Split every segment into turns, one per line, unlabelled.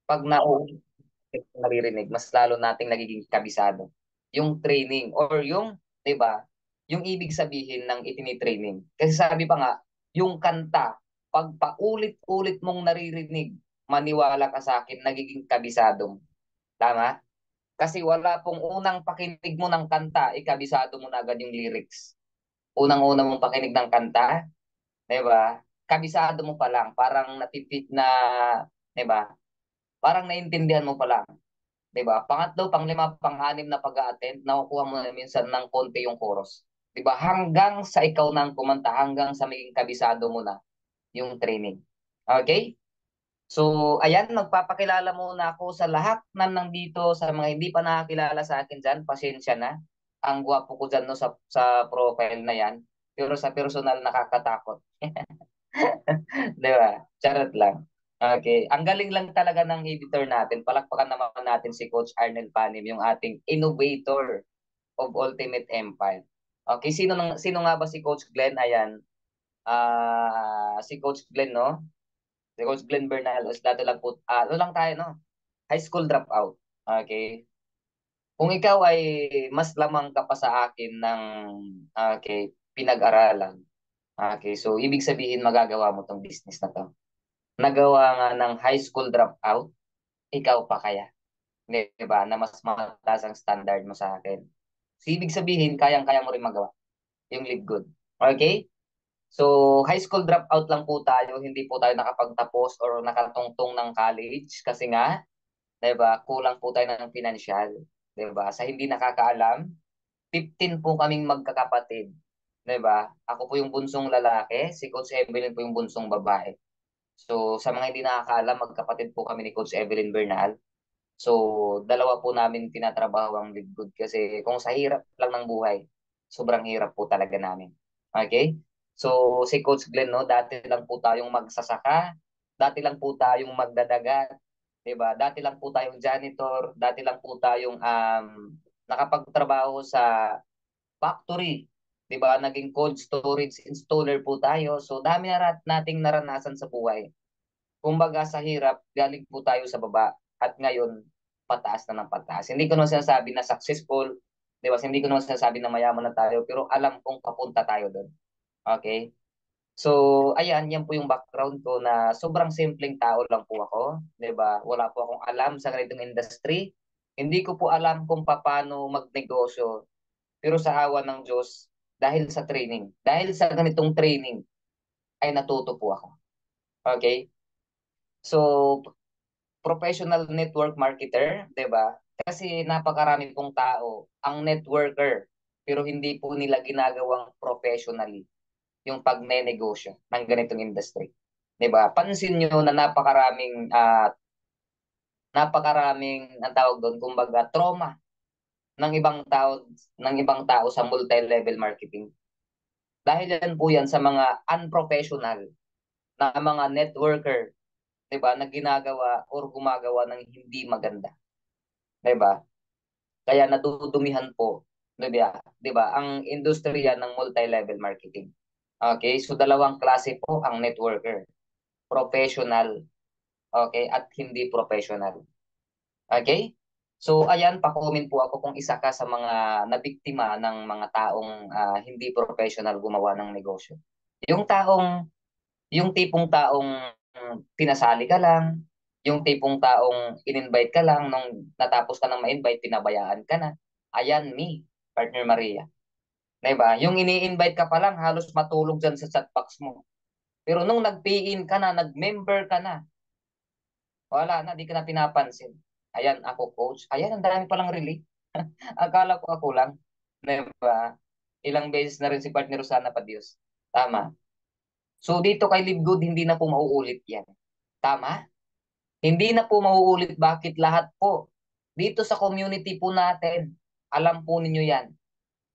Pag naririnig, mas lalo nating nagiging kabisado yung training or yung, 'di ba? Yung ibig sabihin ng itinitraining. Kasi sabi pa nga, yung kanta, pag paulit-ulit mong naririnig, maniwala ka sa akin, nagiging kabisado mo. Tama? Kasi wala pong unang pakinig mo ng kanta, ikabisado mo na agad yung lyrics. Unang-una mong pakinig ng kanta, 'di ba? Kabisado mo pa lang, parang natipid na, 'di ba? Parang naintindihan mo pa lang. 'Di ba? Pangatlo, panglima, pang-anim na pag-a-attend, nakukuha mo na minsan ng konti yung chorus. 'Di ba? Hanggang sa ikaw nang kumanta, hanggang sa maging kabisado mo na yung training. Okay? So, ayan, magpapakilala muna ako sa lahat na nandito, sa mga hindi pa nakakilala sa akin dyan, pasensya na. Ang gwapo ko dyan no, sa profile na yan. Pero sa personal, nakakatakot. Di ba? Charot lang. Okay. Ang galing lang talaga ng editor natin. Palakpakan naman natin si Coach Arnel Panim, yung ating innovator of Ultimate Empire. Okay, sino nga ba si Coach Glenn? Ayan. Si Coach Glenn, no? Si Coach Glenn Bernal, is dati lang po, ano lang tayo, no? High school dropout. Okay. Kung ikaw ay mas lamang ka pa sa akin ng, okay, pinag-aralan. Okay, so ibig sabihin magagawa mo tong business na to. Nagawa nga ng high school dropout, ikaw pa kaya? Di ba? Na mas mataas ang standard mo sa akin. So, ibig sabihin, kayang-kaya mo rin magawa yung live good. Okay? So, high school dropout lang po tayo, hindi po tayo nakapagtapos or nakatungtong ng college kasi nga, 'di ba, kulang po tayo ng financial, 'di ba? Sa hindi nakakaalam, 15 po kaming magkakapatid, 'di ba? Ako po yung bunsong lalaki, si Coach Evelyn po yung bunsong babae. So, sa mga hindi nakakaalam, magkapatid po kami ni Coach Evelyn Bernal. So, dalawa po namin tinatrabaho ang Live Good kasi kung sa hirap lang ng buhay, sobrang hirap po talaga namin. Okay? So, si Coach Glenn, no, dati lang po tayong magsasaka, dati lang po tayong magdadagat, 'di ba? Dati lang po tayong janitor, dati lang po tayong nakapagtrabaho sa factory, 'di ba? Naging cold storage installer po tayo. So, dami na nating naranasan sa buhay. Kumbaga sa hirap, galing po tayo sa baba at ngayon pataas na ng pataas. Hindi ko naman sinasabi na successful, di ba? Hindi ko naman sinasabi na mayaman na tayo, pero alam kong papunta tayo doon. Okay? So, ayan, yan po yung background ko na sobrang simpleng tao lang po ako, di ba? Wala po akong alam sa ganitong industry. Hindi ko po alam kung paano magnegosyo, pero sa awa ng Diyos, dahil sa ganitong training, ay natuto po ako. Okay? So, professional network marketer, 'di ba? Kasi napakarami pong tao ang networker pero hindi po nila ginagawang professionally yung pagnenegosyo ng ganitong industry. 'Di ba? Pansin niyo na napakaraming ang tawag doon, kumbaga trauma ng ibang tao sa multi-level marketing. Dahil yan po yan sa mga unprofessional na mga networker, 'di ba, na ginagawa or gumagawa ng hindi maganda, 'di ba? Kaya nadudumihan po, 'di ba, ang industriya ng multi-level marketing. Okay, so dalawang klase po ang networker, professional, okay, at hindi professional. Okay? So ayan, pa-comment po ako kung isa ka sa mga nabiktima ng mga taong hindi professional gumawa ng negosyo. Yung taong, yung tipong taong pinasali ka lang, yung tipong taong in-invite ka lang, nung natapos ka ng ma-invite, pinabayaan ka na. Ayan, me, partner Maria. Diba? Yung ini-invite ka pa lang, halos matulog dyan sa chat box mo. Pero nung nag-pay-in ka na, nag-member ka na, wala na, di ka na pinapansin. Ayan, ako coach. Ayan, ang dami palang relate. Akala ko ako lang. Diba? Ilang beses na rin si partner Rosana pa Diyos. Tama. So dito kay Live Good, hindi na po mauulit yan. Tama? Hindi na po mauulit. Bakit? Lahat po. Dito sa community po natin, alam po ninyo yan.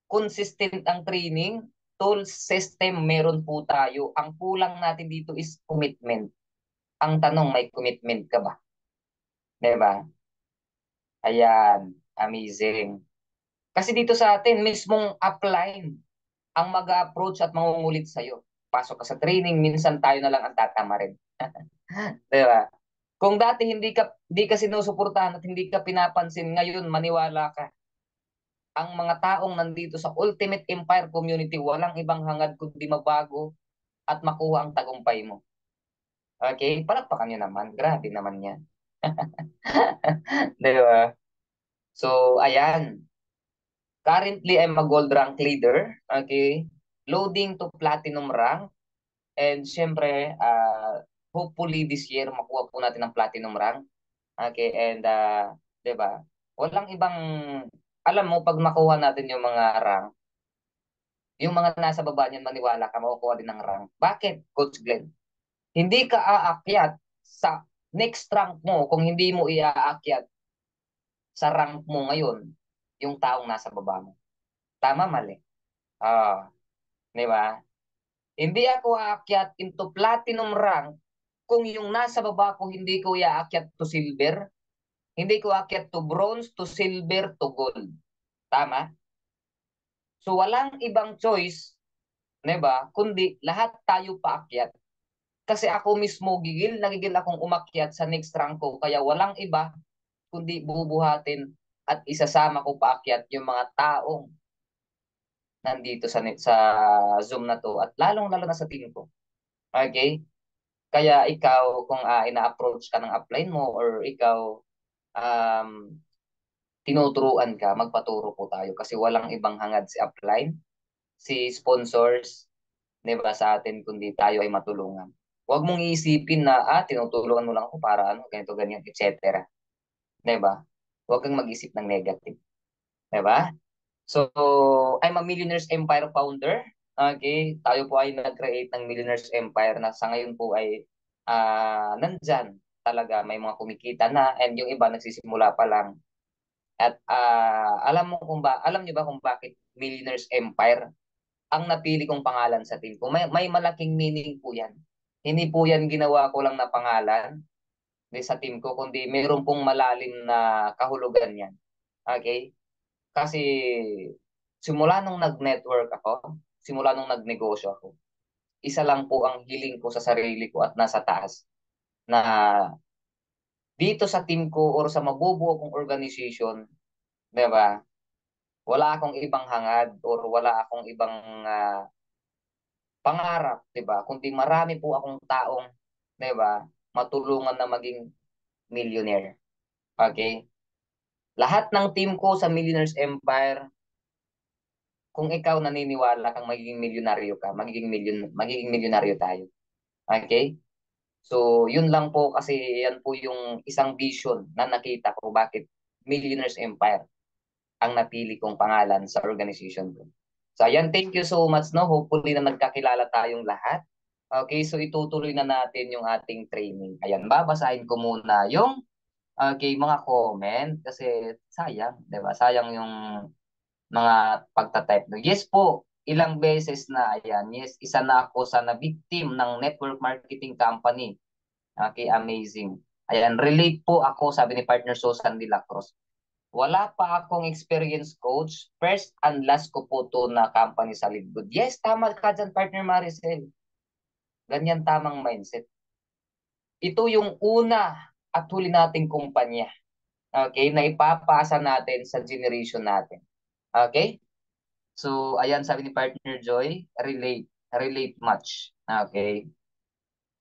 Consistent ang training, tools, system, meron po tayo. Ang kulang natin dito is commitment. Ang tanong, may commitment ka ba? Diba? Ayan, amazing. Kasi dito sa atin, mismong upline ang mag-approach at mangungulit sa'yo. Pasok ka sa training, minsan tayo na lang ang tatama rin. Diba? Kung dati hindi ka sinusuportahan at hindi ka pinapansin, ngayon maniwala ka. Ang mga taong nandito sa Ultimate Empire Community, walang ibang hangad kundi mabago at makuha ang tagumpay mo. Okay? Palakpakan nyo naman. Grabe naman yan. Di ba? So, ayan. Currently, I'm a gold rank leader. Okay? Loading to platinum rank. And syempre, hopefully this year, makuha po natin ang platinum rank. Okay? And, di ba? Walang ibang, alam mo, pag makuha natin yung mga rank, yung mga nasa baba niyan, maniwala ka, makukuha din ng rank. Bakit, Coach Glenn? Hindi ka aakyat sa next rank mo kung hindi mo iaakyat sa rank mo ngayon yung taong nasa baba mo. Tama, mali? Ah, di ba? Hindi ako aakyat into platinum rank kung yung nasa baba ko hindi ko iaakyat to silver, hindi ko aakyat to bronze, to silver, to gold. Tama? So walang ibang choice, di ba? Kundi lahat tayo paakyat. Kasi ako mismo nagigil akong umakyat sa next rank ko. Kaya walang iba kundi bubuhatin at isasama ko paakyat yung mga taong nandito sa Zoom na to at lalong-lalo na sa team ko. Okay? Kaya ikaw, kung ina-approach ka ng upline mo or ikaw um, tinuturuan ka, magpaturo po tayo kasi walang ibang hangad si upline, si sponsors, 'di ba, sa atin kundi tayo ay matulungan. Huwag mong iisipin na tinutulungan mo lang ako para ano, ganito ganyan, etc. 'Di ba? Huwag kang mag-isip ng negative, 'di ba? So, I'm a Millionaires Empire founder. Okay, tayo po ay nag-create ng Millionaires Empire na sa ngayon po ay nandyan talaga may mga kumikita na and yung iba nagsisimula pa lang. At alam niyo ba kung bakit Millionaires Empire ang napili kong pangalan sa team ko? May malaking meaning po 'yan. Hindi po 'yan ginawa ko lang na pangalan sa team ko kundi mayroon pong malalim na kahulugan 'yan. Okay? Kasi simula nung nag-network ako, simula nung nagnegosyo ako, isa lang po ang hiling ko sa sarili ko at nasa taas na dito sa team ko or sa mabubuo kong organization, 'di ba? Wala akong ibang hangad or wala akong ibang pangarap, 'di ba? Kundi marami po akong taong, 'di ba, matulungan na maging millionaire. Okay? Lahat ng team ko sa Millionaires Empire, kung ikaw naniniwala kang magiging milyonaryo ka, magiging milyonaryo tayo. Okay? So, yun lang po kasi yan po yung isang vision na nakita ko bakit Millionaires Empire ang napili kong pangalan sa organization ko. So, ayan, thank you so much, no? Hopefully na nagkakilala tayong lahat. Okay, so itutuloy na natin yung ating training. Ayan, babasahin ko muna yung mga comment kasi sayang, 'di ba? Sayang yung mga pagta-type. Yes po, ilang beses na, ayan. Yes, isa na ako sa na-victim ng network marketing company. Okay, amazing. Ayan, relate po ako, sabi ni partner Susan de la Cruz. Wala pa akong experience coach. First and last ko po to na company sa Lidgood. Yes, tama ka dyan, partner Maricel. Ganyan tamang mindset. Ito yung una at huli nating kumpanya. Okay, na ipapasa natin sa generation natin. Okay? So, ayan, sabi ni partner Joy, relate much. Okay?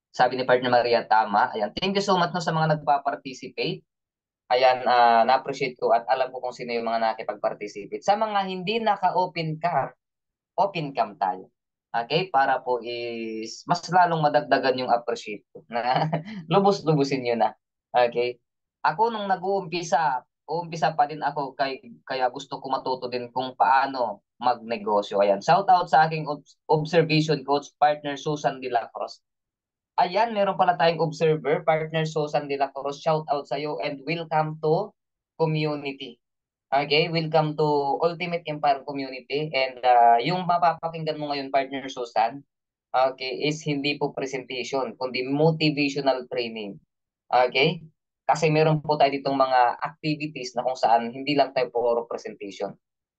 Sabi ni partner Maria, tama. Ayan, thank you so much no, sa mga nagpa-participate. Ayan, na-appreciate ko at alam ko kung sino yung mga nakipag-participate. Sa mga hindi naka-open cam, open cam tayo. Okay? Para po is mas lalong madagdagan yung appreciate ko. Na lubos-lubusin nyo na. Okay? Ako nung umpisa pa din ako kaya gusto ko matuto din kung paano magnegosyo. Ayan. Shout out sa aking observation coach partner Susan de la Cruz. Ayan, meron pala tayong observer, partner Susan de la Cruz. Shout out sa iyo and welcome to community. Okay, welcome to Ultimate Empire Community. And yung mapapakinggan mo ngayon, partner Susan, okay, is hindi po presentation, kundi motivational training. Okay? Kasi meron po tayo ditong mga activities na kung saan hindi lang tayo puro presentation.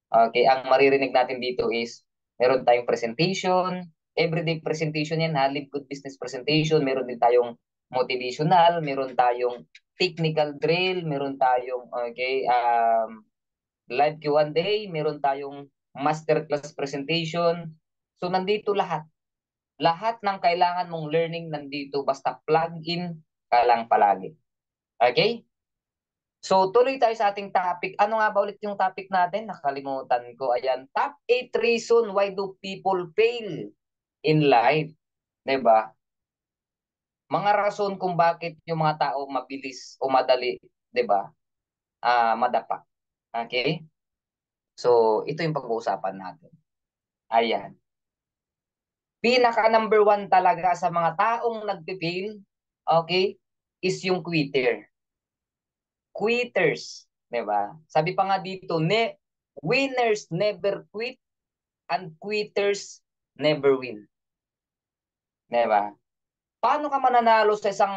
Okay, ang maririnig natin dito is meron tayong presentation, everyday presentation yan ha, live good business presentation, meron din tayong motivational, meron tayong technical drill, meron tayong okay, live Q&A, meron tayong masterclass presentation. So nandito lahat. Lahat ng kailangan mong learning nandito, basta plug in ka lang palagi. Okay? So tuloy tayo sa ating topic. Ano nga ba ulit yung topic natin? Nakalimutan ko. Ayan, top 8 reason why do people fail in life. 'Di ba? Mga rason kung bakit yung mga tao mabilis o madali, 'di ba? Madapa. Okay? So, ito yung pag-uusapan natin. Ayan. Pinaka number one talaga sa mga taong nagpe-fail, okay, is yung quitter. Quitters, 'di ba? Sabi pa nga dito, winners never quit and quitters never win. 'Di ba? Paano ka mananalo sa isang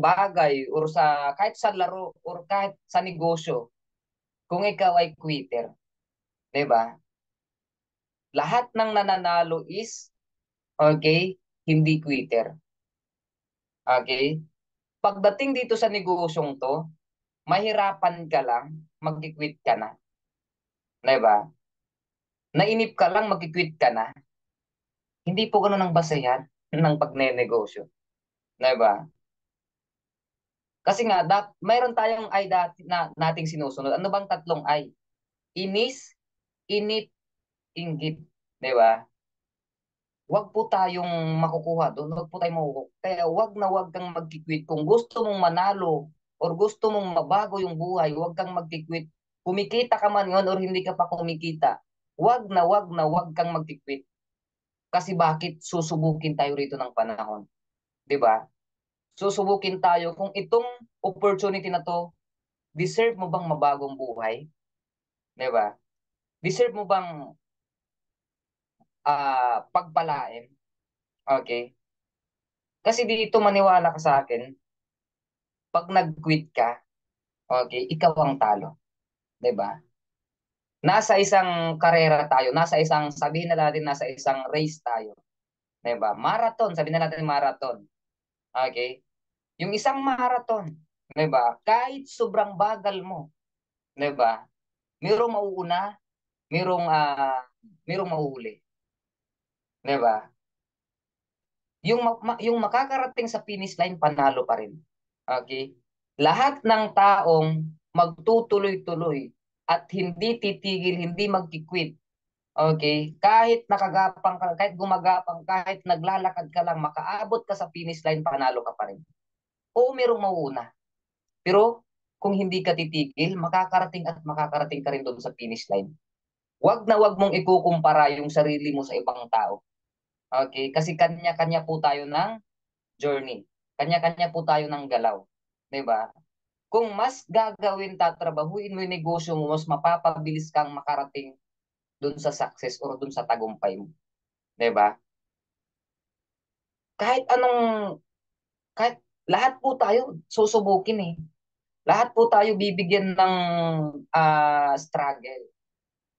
bagay or sa kahit sa laro or kahit sa negosyo kung ikaw ay quitter, 'di ba? Lahat ng nananalo is okay, hindi quitter. Okay? Pagdating dito sa negosyong to, mahirapan ka lang, mag-quit ka na. 'Di ba? Nainip ka lang, mag-quit ka na. Hindi po ganoon ang basehan ng pagnenegosyo. 'Di ba? Kasi nga, mayroon tayong ay dati na nating sinusunod. Ano bang tatlong ay? Inis, init, inggit. 'Di ba? Huwag po tayong makukuha doon. Huwag po tayong makukuha. Kaya huwag kang mag-quit. Kung gusto mong manalo or gusto mong mabago yung buhay, huwag kang mag-quit. Kumikita ka man yun or hindi ka pa kumikita, huwag kang mag-quit. Kasi bakit susubukin tayo rito ng panahon? 'Di ba? Susubukin tayo kung itong opportunity na to, deserve mo bang mabagong buhay? 'Di ba? Deserve mo bang pagpalain? Okay? Kasi dito maniwala ka sa akin, pag nag-quit ka, okay, ikaw ang talo, 'di ba? Nasa isang karera tayo, sabihin na natin nasa isang race tayo, 'di ba? Marathon, sabihin na natin marathon. Okay? Yung isang marathon, 'di ba? Kahit sobrang bagal mo, 'di ba? Mayroong mauuna, mayroong mayroong mahuhuli, 'di ba? Yung makakarating sa finish line panalo pa rin. Okay? Lahat ng taong magtutuloy-tuloy at hindi titigil, hindi magki-quit. Okay? Kahit nakagapang ka, kahit gumagapang, kahit naglalakad ka lang, makaabot ka sa finish line, panalo ka pa rin. Oo, merong mauuna. Pero kung hindi ka titigil, makakarating ka rin doon sa finish line. Wag na wag mong ikukumpara yung sarili mo sa ibang tao. Okay? Kasi kanya-kanya po tayo ng journey. Kanya-kanya po tayo ng galaw. 'Di ba? Kung mas tatrabahuin mo yung negosyo mo, mas mapapabilis kang makarating dun sa success or dun sa tagumpay mo. 'Di ba? Kahit anong, kahit lahat po tayo susubukin eh. Lahat po tayo bibigyan ng struggle.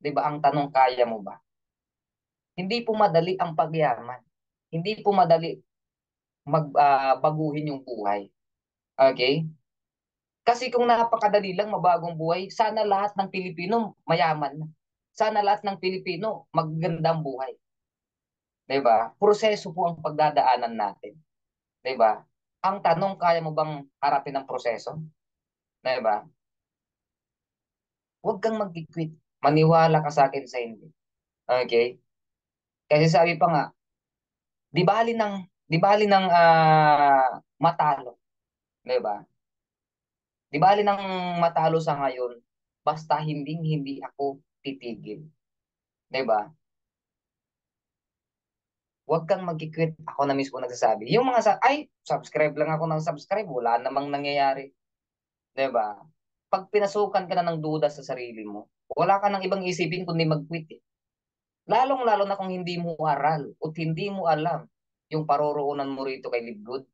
'Di ba? Ang tanong, kaya mo ba? Hindi po madali ang pagyaman. Hindi po madali baguhin yung buhay. Okay? Kasi kung napakadali lang mabagong buhay, sana lahat ng Pilipino mayaman na. Sana lahat ng Pilipino magandang buhay. 'Di ba? Proseso po ang pagdadaanan natin. 'Di ba? Ang tanong, kaya mo bang harapin ang proseso? 'Di ba? Huwag kang mag-quit. Maniwala ka sa akin sa hindi. Okay? Kasi sabi pa nga, di bali ng matalo, 'di ba? Di bali ng matalo sa ngayon, basta hindi ako titigil, 'di ba? Huwag kang mag-quit. Ako na mismo nagsasabi. Yung mga subscribe lang ako ng subscribe, wala namang nangyayari, 'di ba? Pag pinasukan ka na ng duda sa sarili mo, wala ka nang ibang isipin kundi mag-quit eh. Lalong-lalo na kung hindi mo aral o hindi mo alam yung paroroonan mo rito kay Libgood.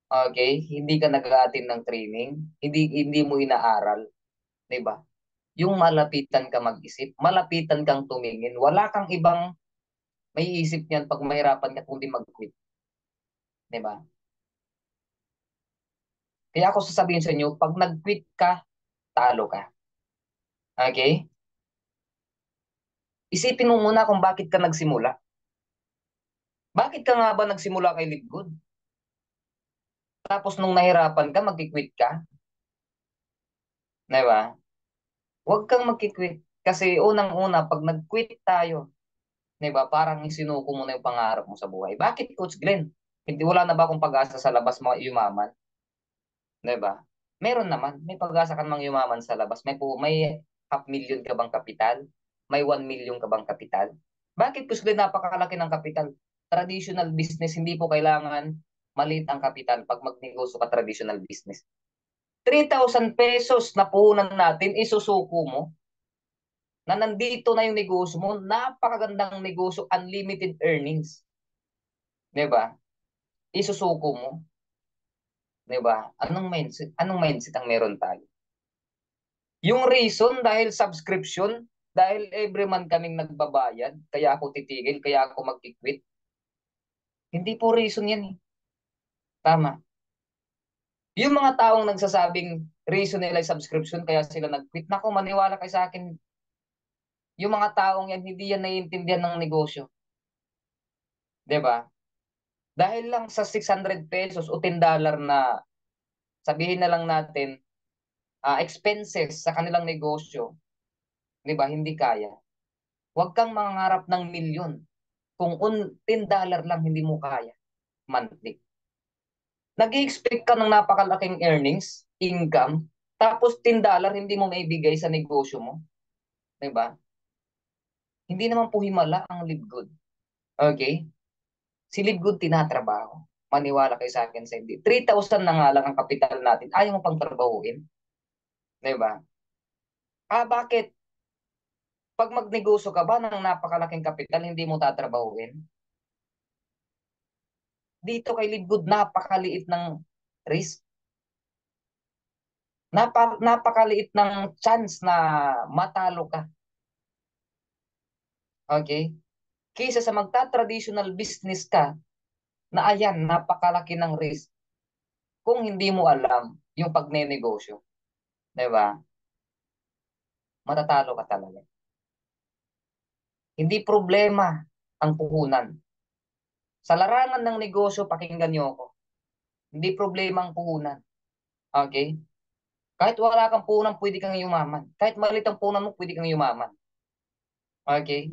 Okay? Hindi ka nag-a-attend ng training, hindi mo inaaral, 'di ba? Yung malapitan ka mag-isip, malapitan kang tumingin, wala kang ibang may isip niyan pag mahirapan ka kundi mag-quit, 'di ba? Kaya ako sasabihin sa inyo, pag nag-quit ka, talo ka. Okay? Isipin mo muna kung bakit ka nagsimula. Bakit ka nga ba nagsimula kay Live Good? Tapos nung nahirapan ka, mag-quit ka? Di ba? Huwag kang mag-quit. Kasi unang-una, pag nag-quit tayo, di ba, parang isinuko mo na yung pangarap mo sa buhay. Bakit, Coach Glenn? Hindi, wala na ba akong pag-asa sa labas mga yumaman? Di ba? Meron naman. May pag-asa ka namang yumaman sa labas. May 500,000 ka bang kapital? May 1 million ka bang kapital? Bakit, Coach Glenn, napakalaki ng kapital? Traditional business, hindi po kailangan maliit ang kapital pag magnegosyo ka traditional business. 3,000 pesos na puhunan natin, isusuko mo na nandito na yung negosyo mo, napakagandang negosyo, unlimited earnings. 'Di ba? Isusuko mo, 'di ba? Anong mindset ang meron tayo? Yung reason dahil subscription, dahil every month kaming nagbabayad, kaya ako titigil, kaya ako mag-quit. Hindi po reason 'yan eh. Tama. Yung mga taong nagsasabing reason nila ay subscription kaya sila nag-quit, nako maniwala kay sa akin, yung mga taong yan, hindi yan naiintindihan ng negosyo. 'Di ba? Dahil lang sa 600 pesos o $10 na sabihin na lang natin expenses sa kanilang negosyo, 'di ba? Hindi kaya. Huwag kang mangarap ng milyon kung $10 lang hindi mo kaya monthly. Nag-expect ka ng napakalaking earnings, income, tapos $10 hindi mo maibigay sa negosyo mo, 'di ba? Hindi naman po himala ang Live Good. Okay? Si Live Good tinatrabaho. Maniwala kayo sa akin sa hindi. 3,000 na nga lang ang kapital natin. Ayaw mo pang trabahuin. 'Di ba? Bakit? Pag magnegosyo ka ba ng napakalaking kapital, hindi mo tatrabahuin? Dito kay Live Good, napakaliit ng risk. Napakaliit ng chance na matalo ka. Okay? Kaysa sa magta-traditional business ka, na ayan, napakalaki ng risk. Kung hindi mo alam yung pagnenegosyo, 'di ba? Matatalo ka talaga. Hindi problema ang puhunan. Sa larangan ng negosyo, pakinggan niyo ako. Hindi problema ang puhunan. Okay? Kahit wala kang puhunan, pwede kang yumaman. Kahit maliit ang puhunan mo, pwede kang yumaman. Okay?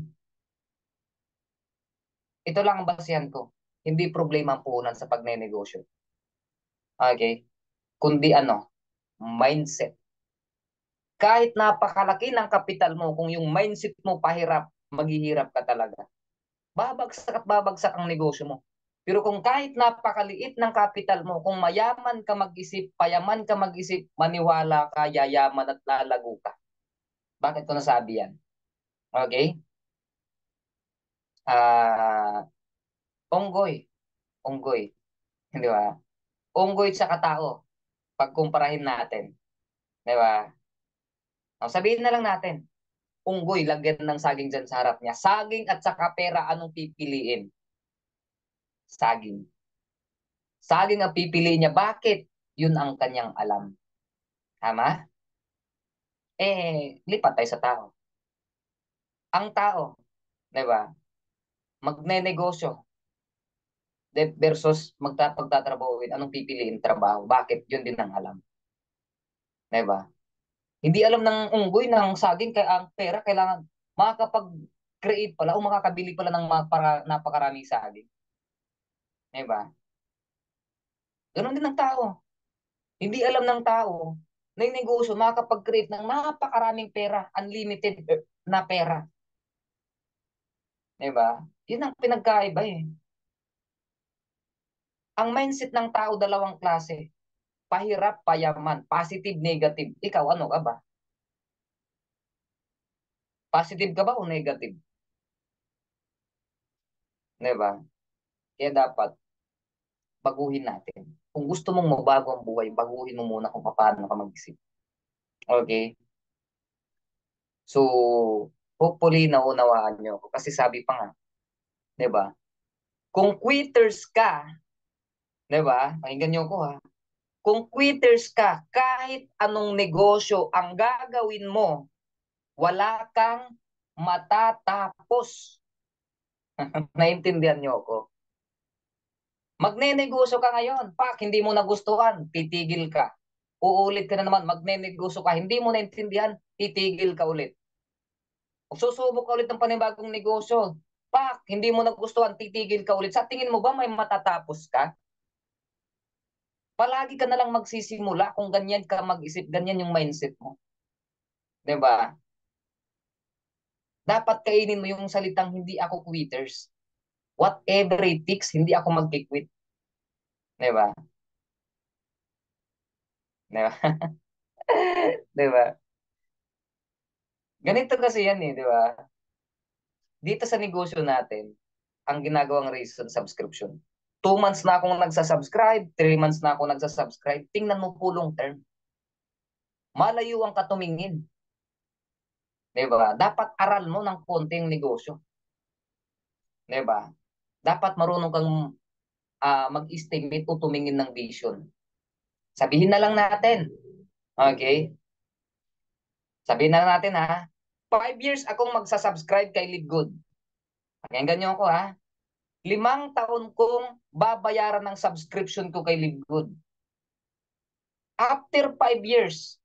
Ito lang ang basihan ko. Hindi problema ang puhunan sa pagnenegosyo. Okay? Kundi ano? Mindset. Kahit napakalaki ng kapital mo, kung yung mindset mo pahirap, maghihirap ka talaga. Babagsak at babagsak ang negosyo mo. Pero kung kahit napakaliit ng kapital mo, kung mayaman ka mag-isip, payaman ka mag-isip, maniwala ka, yayaman at lalago ka. Bakit ko nasabi yan? Okay? Ah, unggoy. Unggoy. Di ba? Unggoy sa katao. Pagkumparahin natin. Di ba? Sabihin na lang natin, unggoy, lagyan ng saging dyan sa harap niya. Saging at saka pera, anong pipiliin? Saging. Saging ang pipiliin niya. Bakit? Yun ang kanyang alam. Tama? Lipat tayo sa tao. Ang tao, di ba? Magnenegosyo versus pagtatrabahuin. Anong pipiliin? Trabaho. Bakit? Yun din ang alam. Di ba? Hindi alam ng unggoy ng saging kaya ang pera kailangan makakapag-create pala o makakabili pala ng napakaraming saging. Di ba? Ganun din ang tao. Hindi alam ng tao na yung negosyo makakapag-create ng napakaraming pera, unlimited na pera. Di ba? Yun ang pinagkaiba eh. Ang mindset ng tao dalawang klase. Pahirap, payaman, positive, negative. Ikaw, ano ka ba? Positive ka ba o negative? Di ba? Kaya dapat baguhin natin. Kung gusto mong mabago ang buhay, baguhin mo muna kung paano ka mag-isip. Okay? So, hopefully naunawaan nyo ako. Kasi sabi pa nga, di ba? Kung quitters ka, di ba? Pakinggan nyo ko ha. Kung quitters ka, kahit anong negosyo ang gagawin mo, wala kang matatapos. Naintindihan niyo ako? Magnenegosyo ka ngayon, pak, hindi mo nagustuhan, titigil ka. Uulit ka na naman, magnenegosyo ka, hindi mo naintindihan, titigil ka ulit. Susubok ka ulit ng panibagong negosyo, pak, hindi mo nagustuhan, titigil ka ulit. Sa tingin mo ba may matatapos ka? Palagi ka na lang magsisimula kung ganyan ka mag-isip, ganyan yung mindset mo. 'Di ba? Dapat kainin mo yung salitang hindi ako quitters. Whatever it takes, hindi ako mag-quit. 'Di ba? 'Di ba? 'Di ba? Ganito kasi yan eh, 'di ba? Dito sa negosyo natin, ang ginagawang reason subscription. 2 months na akong nagsasubscribe, 3 months na akong nagsasubscribe. Tingnan mo po long term. Malayo ang katumingin. 'Di ba? Dapat aral mo ng konting negosyo. 'Di ba? Dapat marunong kang mag-estimate o tumingin ng vision. Sabihin na lang natin. Okay? Sabihin na lang natin ha. 5 years akong magsasubscribe kay Live Good. Pakinggan niyo ako ha. 5 taon kong babayaran ng subscription ko kay Live Good. After 5 years,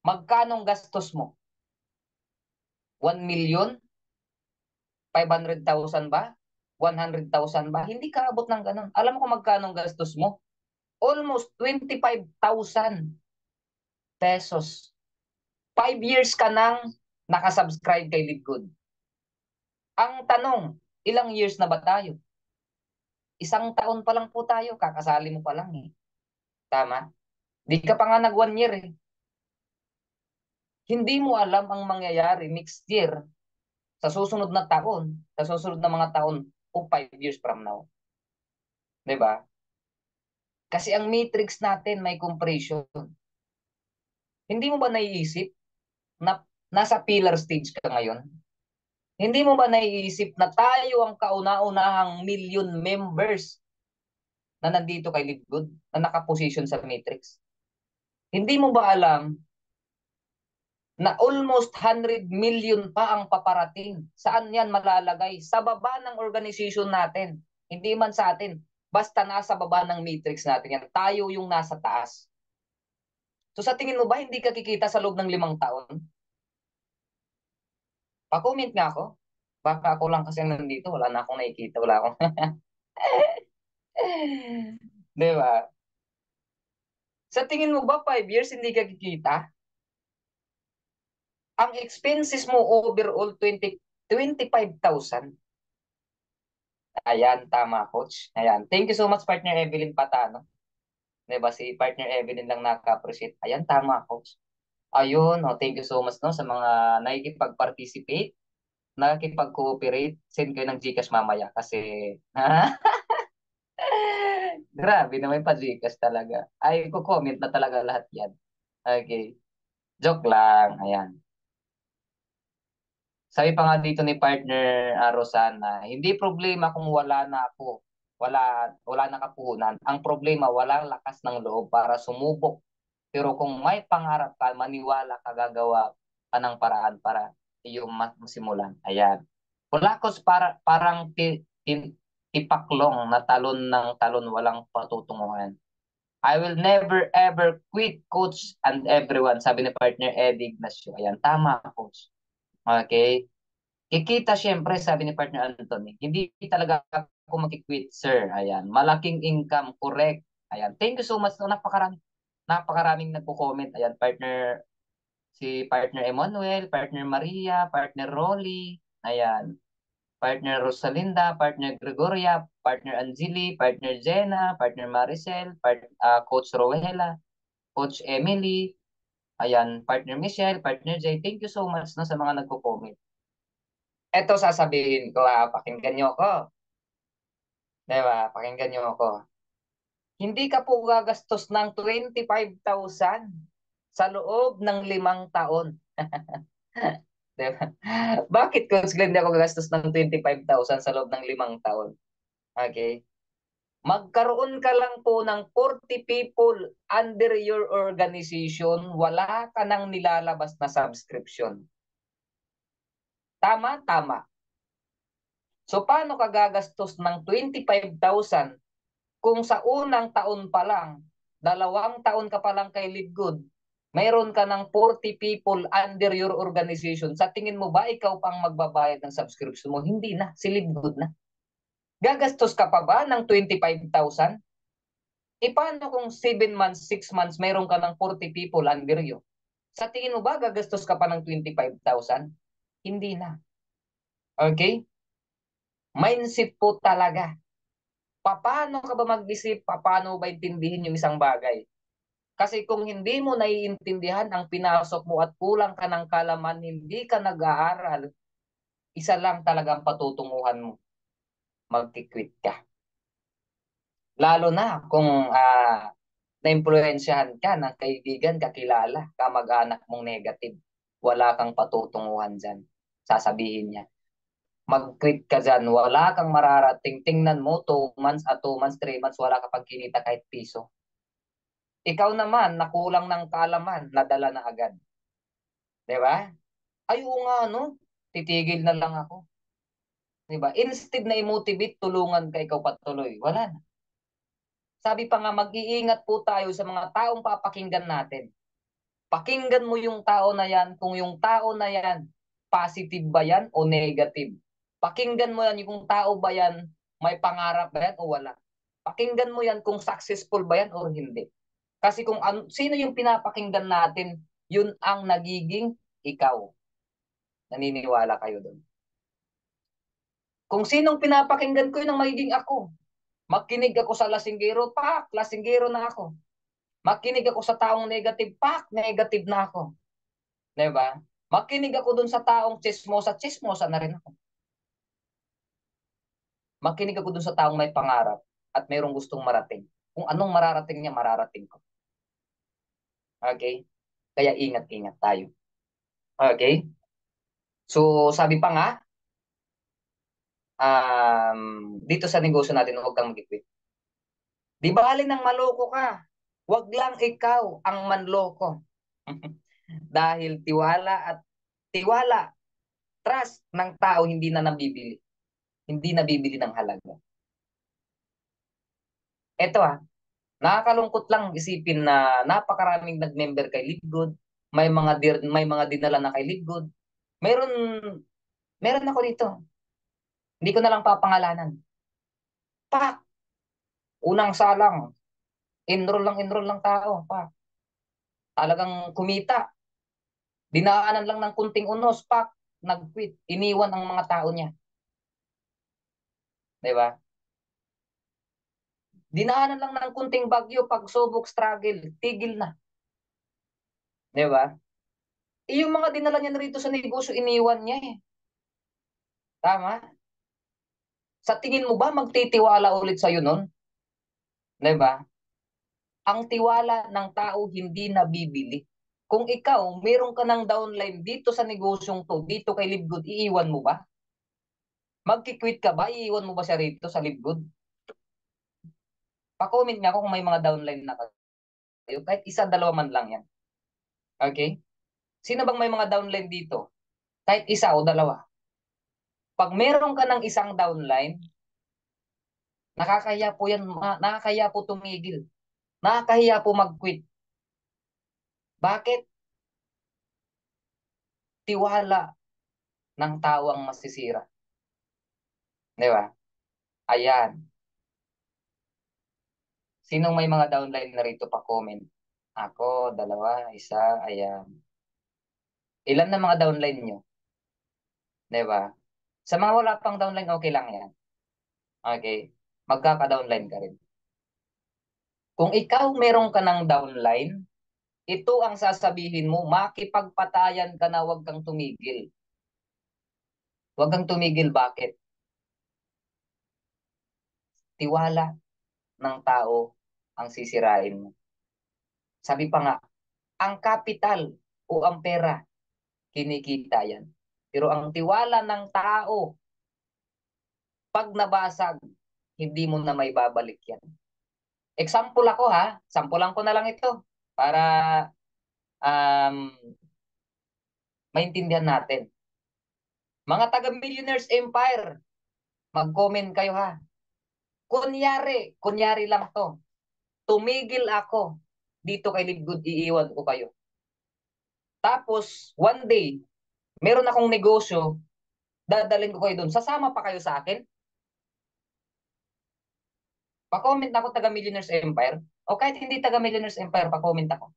magkanong gastos mo? 1,500,000 ba? 100,000 ba? Hindi ka abot ng ganun. Alam mo kung magkanong gastos mo? Almost 25,000 pesos. 5 years ka nang nakasubscribe kay Live Good. Ang tanong, ilang years na ba tayo? 1 taon pa lang po tayo, kakasali mo pa lang eh. Tama? Di ka pa nga nag 1 year eh. Hindi mo alam ang mangyayari next year, sa susunod na taon, sa susunod na mga taon, o 5 years from now. 'Di ba? Kasi ang matrix natin may compression. Hindi mo ba naiisip na nasa pillar stage ka ngayon? Hindi mo ba naiisip na tayo ang kauna-unahang million members na nandito kay Live Good, na nakaposition sa matrix? Hindi mo ba alam na almost 100 million pa ang paparating? Saan yan malalagay? Sa baba ng organization natin. Hindi man sa atin. Basta nasa baba ng matrix natin yan. Tayo yung nasa taas. So sa tingin mo ba hindi ka kikita sa loob ng 5 taon? Pa-comment nga ako. Baka ako lang kasi nandito. Wala na akong nakikita. Wala akong... Di ba? Sa tingin mo ba 5 years hindi ka kikita? Ang expenses mo overall 25,000. Ayan, tama, coach. Ayan. Thank you so much, partner Evelyn Patano. Diba, si partner Evelyn lang naka-appreciate. Ayan, tama, coach. Ayun, oh, thank you so much no, sa mga nakikipag-participate, nakikipag-cooperate. Send kayo ng GCash mamaya kasi, grabe naman pa GCash talaga. Ay, ko-comment na talaga lahat yan. Okay. Joke lang. Ayan. Sabi pa nga dito ni partner Rosana, hindi problema kung wala na ako. Wala na kapuhunan. Ang problema, walang lakas ng loob para sumubok. Pero kung may pangarap ka, maniwala ka, gagawa ka ng paraan para iyong masimulan. Ayan. Kulakos parang tipaklong na talon ng talon, walang patutunguhan. I will never ever quit, coach and everyone. Sabi ni partner Eddie Ignacio. Ayan, tama, coach. Okay? Kikita siyempre, sabi ni partner Anthony, hindi talaga ako mag-quit, sir. Ayan, malaking income, correct. Ayan, thank you so much. No, napakaraming nagko-comment. Ayan, si partner Emmanuel, partner Maria, partner Rolly, ayan, partner Rosalinda, partner Gregoria, partner Anjili, partner Jenna, partner Maricel, Coach Rowela, Coach Emily, ayan, partner Michelle, partner Jay. Thank you so much no, sa mga nagko-comment. Eto sasabihin ko, pakinggan nyo ako. Diba? Pakinggan nyo ako. Hindi ka po gagastos ng 25,000 sa loob ng 5 taon. Diba? Bakit, Coach Glenn, hindi ako gagastos ng 25,000 sa loob ng 5 taon? Okay? Magkaroon ka lang po ng 40 people under your organization, wala ka nang nilalabas na subscription. Tama? Tama. So paano ka gagastos ng 25,000 kung sa unang taon pa lang, 2 taon ka pa lang kay Libgood, mayroon ka ng 40 people under your organization. Sa tingin mo ba ikaw pang magbabayad ng subscription mo? Hindi na, si Libgood na. Gagastos ka pa ba ng 25,000? E paano kung 7 months, 6 months, mayroon ka ng 40 people under you? Sa tingin mo ba gagastos ka pa ng 25,000? Hindi na. Okay? Mindset po talaga. Paano ka ba mag-isip? Paano ba intindihin yung isang bagay? Kasi kung hindi mo naiintindihan ang pinasok mo at kulang ka ng kalaman, hindi ka nag-aaral, isa lang talaga ang patutunguhan mo. Mag-quit ka. Lalo na kung na-impluensyahan ka ng kaibigan, kakilala, kamag-anak mong negative. Wala kang patutunguhan dyan. Sasabihin niya. Mag-quit ka dyan. Wala kang mararating. Tingnan mo, 2 months at 2 months, 3 months, wala ka pang kinita kahit piso. Ikaw naman, nakulang ng kaalaman, nadala na agad. Diba? Ay, oo nga, no? Titigil na lang ako. Diba? Instead na i-motivate, tulungan ka ikaw patuloy. Wala na. Sabi pa nga, mag-iingat po tayo sa mga taong papakinggan natin. Pakinggan mo yung tao na yan, kung yung tao na yan, positive ba yan o negative. Pakinggan mo yan, yung tao ba yan, may pangarap ba yan o wala. Pakinggan mo yan kung successful ba yan o hindi. Kasi kung sino yung pinapakinggan natin, yun ang nagiging ikaw. Naniniwala kayo doon. Kung sinong pinapakinggan ko, yun ang magiging ako. Makinig ako sa lasinggero, pak, lasinggero na ako. Makinig ako sa taong negative, pak, negative na ako. Diba? Makinig ako dun sa taong chismosa, chismosa na rin ako. Makinig ako dun sa taong may pangarap at mayroong gustong marating. Kung anong mararating niya, mararating ko. Okay? Kaya ingat-ingat tayo. Okay? So, sabi pa nga, dito sa negosyo natin, huwag kang mag-quit. Di bali nang maloko ka. Huwag lang ikaw ang manloko. Dahil tiwala, trust ng tao hindi na nabibili. Hindi nabibili ng halaga. Ito nakakalungkot lang isipin na napakaraming nag-member kay Libgood, may mga dinala na kay Libgood. Meron meron ako dito. Hindi ko na lang papangalanan. Pak, unang salang, enroll lang tao, pa. Talagang kumita. Dinaanan lang ng kunting unos, pak, nag-quit. Iniwan ang mga tao niya. 'Di ba? Dinaanan lang ng kunting bagyo, pagsubok, struggle, tigil na. 'Di ba? Yung mga dinala niya rito sa negosyo, iniwan niya eh. Tama? Sa tingin mo ba magtitiwala ulit sa'yo nun? 'Di ba? Ang tiwala ng tao hindi nabibili. Kung ikaw, meron ka ng downline dito sa negosyong to, dito kay Libgood, iiwan mo ba? Magki-quit ka ba? Iiwan mo ba siya rito sa Libgood? Pa-comment nga ako kung may mga downline na kayo. Kahit isa, dalawa man lang yan. Okay? Sino bang may mga downline dito? Kahit isa o dalawa. Pag meron ka ng isang downline, nakakaya po yan, nakakaya po tumigil. Nakakahiya po mag-quit. Bakit? Tiwala ng tao ang masisira. Di ba? Ayan. Sinong may mga downline na rito pa-comment? Ako, dalawa, isa, ayan. Ilan na mga downline nyo? Di ba? Sa mga wala pang downline, okay lang yan. Okay? Magkaka-downline ka rin. Kung ikaw meron ka ng downline, ito ang sasabihin mo, makipagpatayan ka na, huwag kang tumigil. Huwag kang tumigil, bakit? Tiwala ng tao ang sisirain mo. Sabi pa nga, ang kapital o ang pera, kinikita yan. Pero ang tiwala ng tao, pag nabasag, hindi mo na may babalik yan. Example ako ha, sampulan ko na lang ito para um, maintindihan natin. Mga taga-Millionaires Empire, mag-comment kayo ha. Kunyari lang to. Tumigil ako dito kay Live Good, iiwan ko kayo. Tapos, one day, meron akong negosyo, dadalhin ko kayo doon. Sasama pa kayo sa akin? Pa-comment ako taga-Millionaires Empire. O kahit hindi taga-Millionaires Empire, pa-comment ako.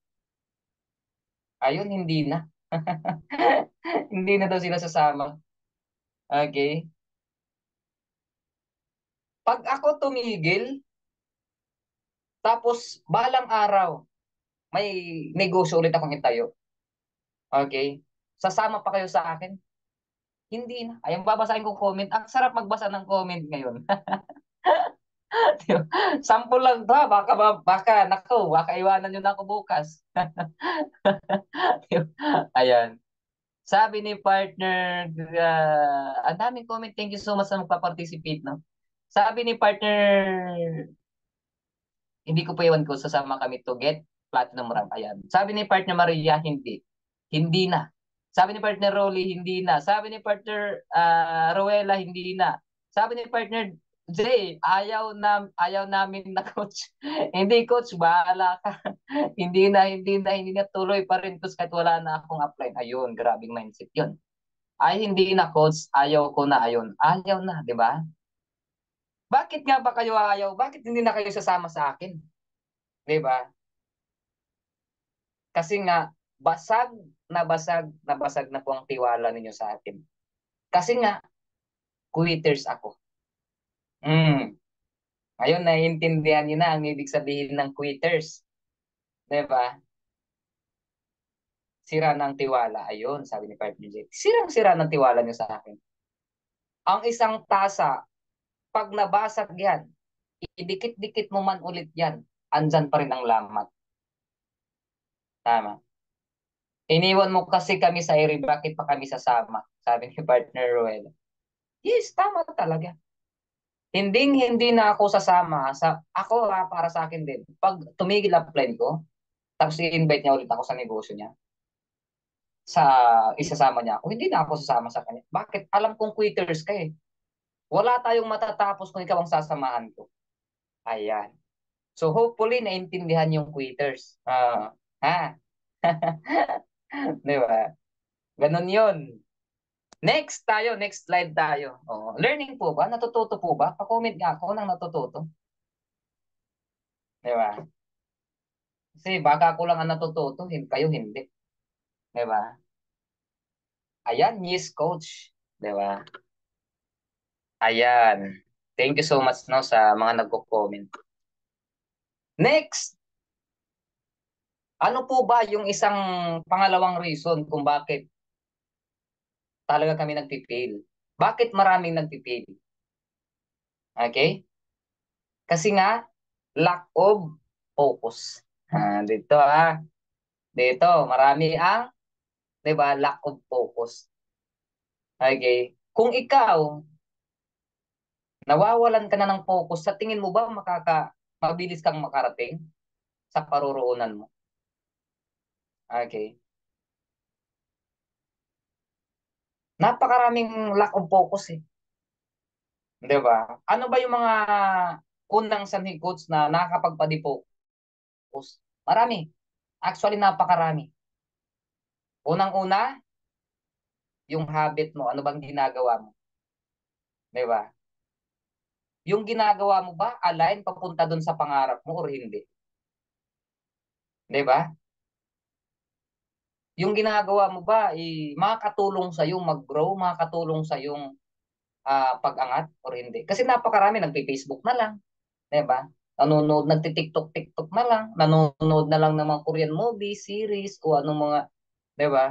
Ayun, hindi na. Hindi na daw sila sasama. Okay? Pag ako tumigil, tapos balang araw, may negosyo ulit akong itayo. Okay? Sasama pa kayo sa akin? Hindi na. Ayun, babasahin ko comment. Ang sarap magbasa ng comment ngayon. Sample lang to, ha? Baka iwanan nyo na ako bukas. Ayan. Sabi ni partner, ang daming comment. Thank you so much sa magpa-participate, no? Sabi ni partner, hindi ko pa iwan ko, sasama kami to get platinum rank. Ayan. Sabi ni partner Maria, hindi. Hindi na. Sabi ni partner Rolly, hindi na. Sabi ni partner Rowella, hindi na. Sabi ni partner Jay, ayaw namin na coach. Hindi coach, bahala ka. Hindi na tuloy pa rin coach kahit wala na akong upline. Ayun, grabing mindset 'yun. Ay hindi na coach, ayaw ko na ayun. Ayaw na, 'di ba? Bakit nga ba kayo ayaw? Bakit hindi na kayo sasama sa akin? 'Di ba? Kasi nga basag na po ang tiwala ninyo sa akin. Kasi nga quitters ako. Mm. Ayun, naiintindihan niyo na ang ibig sabihin ng quitters. 'Di ba? Sira ng tiwala. Ayun, sabi ni Partner J. Sirang-sira ng tiwala niyo sa akin. Ang isang tasa, pag nabasag yan, idikit-dikit mo man ulit yan, andyan pa rin ang lamat. Tama. Iniwan mo kasi kami sa ere, bakit pa kami sasama? Sabi ni Partner Ruel. Yes, tama talaga. Hindi na ako sasama. Ako para sa akin din. Pag tumigil ang plan ko, tapos i-invite niya ulit ako sa negosyo niya, sa isasama niya ako, hindi na ako sasama sa kanya. Bakit? Alam kong quitters ka eh. Wala tayong matatapos kung ikaw ang sasamahan ko. Ayan. So hopefully naintindihan yung quitters. Ha? Di ba? Ganun yun. Next slide tayo. Oh, learning po ba? Natututo po ba? Pa-comment nga ako ng natututo. Di ba? Kasi baka ako lang ang natututo, kayo hindi. Di ba? Ayan, yes, coach. Di ba? Ayan. Thank you so much no sa mga nagko-comment. Next, ano po ba yung isang pangalawang reason kung bakit talaga kami nagpipill? Bakit maraming nagpipill? Okay? Kasi nga, lack of focus. Dito dito, marami ang, di ba, lack of focus. Okay? Kung ikaw, nawawalan ka na ng focus, sa tingin mo ba mabilis kang makarating sa paruroonan mo? Okay? Napakaraming lack of focus eh. Di ba? Ano ba yung mga unang sanhi coach na nakakapagpa-defocus? Marami. Actually, napakarami. Unang-una, yung habit mo, ano bang ginagawa mo? Di ba? Yung ginagawa mo ba, align papunta dun sa pangarap mo or hindi? Di ba? Yung ginagawa mo ba, makakatulong sa yung mag-grow, makakatulong sa yung pag-angat or hindi? Kasi napakarami, nagpi-Facebook na lang. Di ba? Nagti-TikTok na lang, nanonood na lang ng mga Korean movie, series, o anong mga, di ba?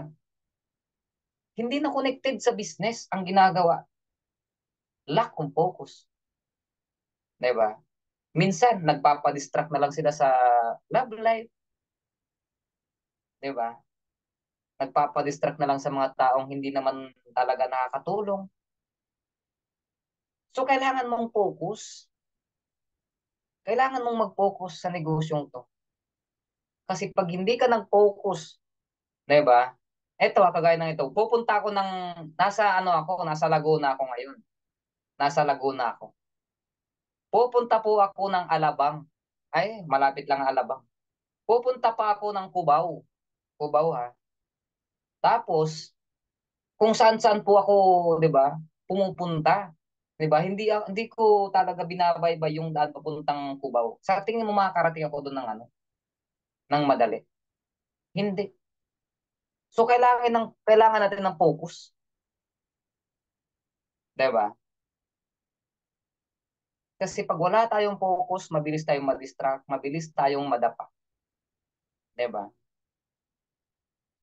Hindi na connected sa business ang ginagawa. Lack of focus. Di ba? Minsan, nagpapadistract na lang sila sa love life. Di ba? Nagpapadistract na lang sa mga taong hindi naman talaga nakakatulong. So, kailangan mong focus. Kailangan mong mag-focus sa negosyong to. Kasi pag hindi ka nag-focus, 'di ba? Ito, kagaya ng ito. Pupunta ako ng nasa Laguna ako ngayon. Nasa Laguna ako. Pupunta po ako ng Alabang. Ay, malapit lang ang Alabang. Pupunta pa ako ng Cubao. Cubao ha. Tapos, kung saan-saan po ako, 'di ba? Pumupunta, 'di ba? Hindi ko talaga binabaybay yung daan papuntang Cubao. Sa tingin mo makakarating ako doon ng ng madali? Hindi. So kailangan natin ng focus, 'di ba? Kasi pag wala tayong focus, mabilis tayong ma-distract, mabilis tayong madapa, 'di ba?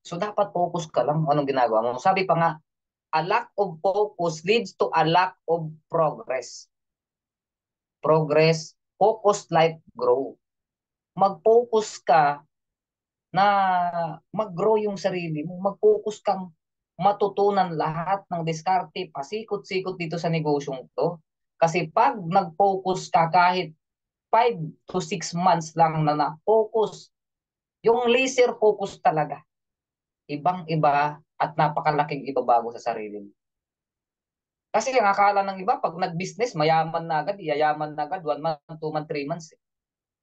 So dapat focus ka lang kung anong ginagawa mo. Sabi pa nga, a lack of focus leads to a lack of progress. Progress, focus, life, grow. Mag-focus ka na mag-grow yung sarili mo. Mag-focus kang matutunan lahat ng diskarte, pasikot-sikot dito sa negosyong to. Kasi pag nag-focus ka kahit 5 to 6 months lang na na-focus, yung laser focus talaga, ibang-iba at napakalaking ibabago sa sarili mo. Kasi ang akala ng iba, pag nag-business, mayaman na agad, yayaman na agad, 1 month, 2 months, 3 months. Eh.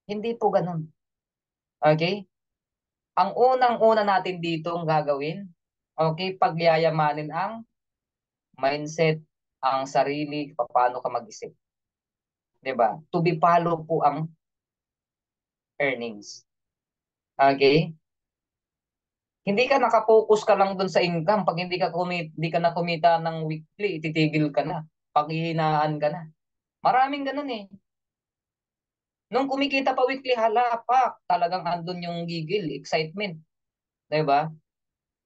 Hindi po ganun. Okay? Ang unang-una natin dito ang gagawin, okay, pagyayamanin ang mindset, ang sarili, paano ka mag-isip. 'Di ba? To be follow po ang earnings. Okay? Hindi ka nakapokus ka lang doon sa income. Pag hindi ka na kumita ng weekly, titigil ka na. Panghihinaan ka na. Maraming ganun eh. Nung kumikita pa weekly, hala pa, talagang andun yung gigil, excitement. 'Di ba?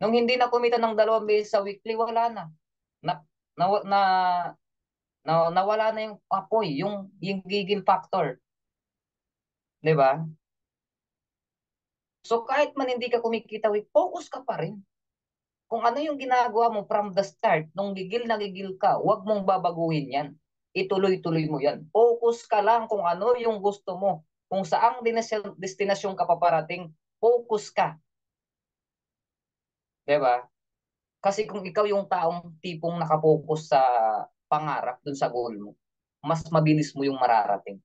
Nung hindi na kumita ng 2 beses sa weekly, wala na. Na, na, na, nawala na yung apoy, yung gigil factor. 'Di ba? So kahit man hindi ka kumikita, focus ka pa rin. Kung ano yung ginagawa mo from the start, nung gigil na gigil ka, huwag mong babaguhin yan. Ituloy-tuloy mo yan. Focus ka lang kung ano yung gusto mo. Kung saang destinasyon ka paparating, focus ka. 'Di ba? Kasi kung ikaw yung taong tipong nakapokus sa pangarap dun sa goal mo, mas mabilis mo yung mararating.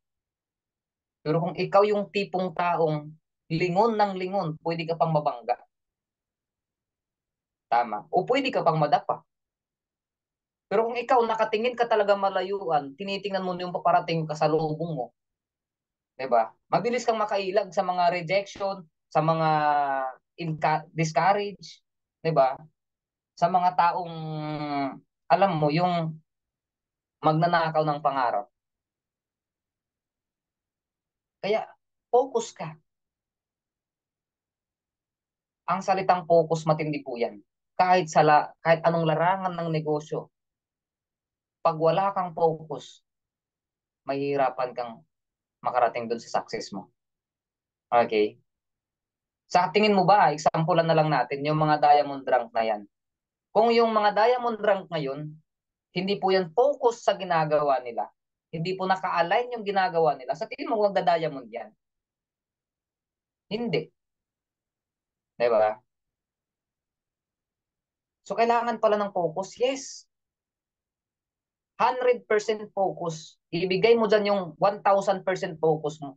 Pero kung ikaw yung tipong taong lingon ng lingon, pwede ka pang mabangga. Tama. O pwede ka pang madapa. Pero kung ikaw nakatingin ka talaga malayuan, tinitingnan mo yung paparating ka sa lubong mo, 'di ba? Mabilis kang makailag sa mga rejection, sa mga discourage, 'di ba? Sa mga taong alam mo yung magnanakaw ng pangarap. Kaya focus ka. Ang salitang focus matindi po 'yan. Kahit anong larangan ng negosyo, pag wala kang focus, mahihirapan kang makarating doon sa success mo. Okay? Sa tingin mo ba, example na lang natin, yung mga diamond rank na yan. Kung yung mga diamond rank ngayon, hindi po yan focus sa ginagawa nila, hindi po naka-align yung ginagawa nila, sa tingin mo magda-diamond yan? Hindi. Di ba? So, kailangan pala ng focus? Yes. 100% focus. Ibigay mo dyan yung 1,000% focus mo.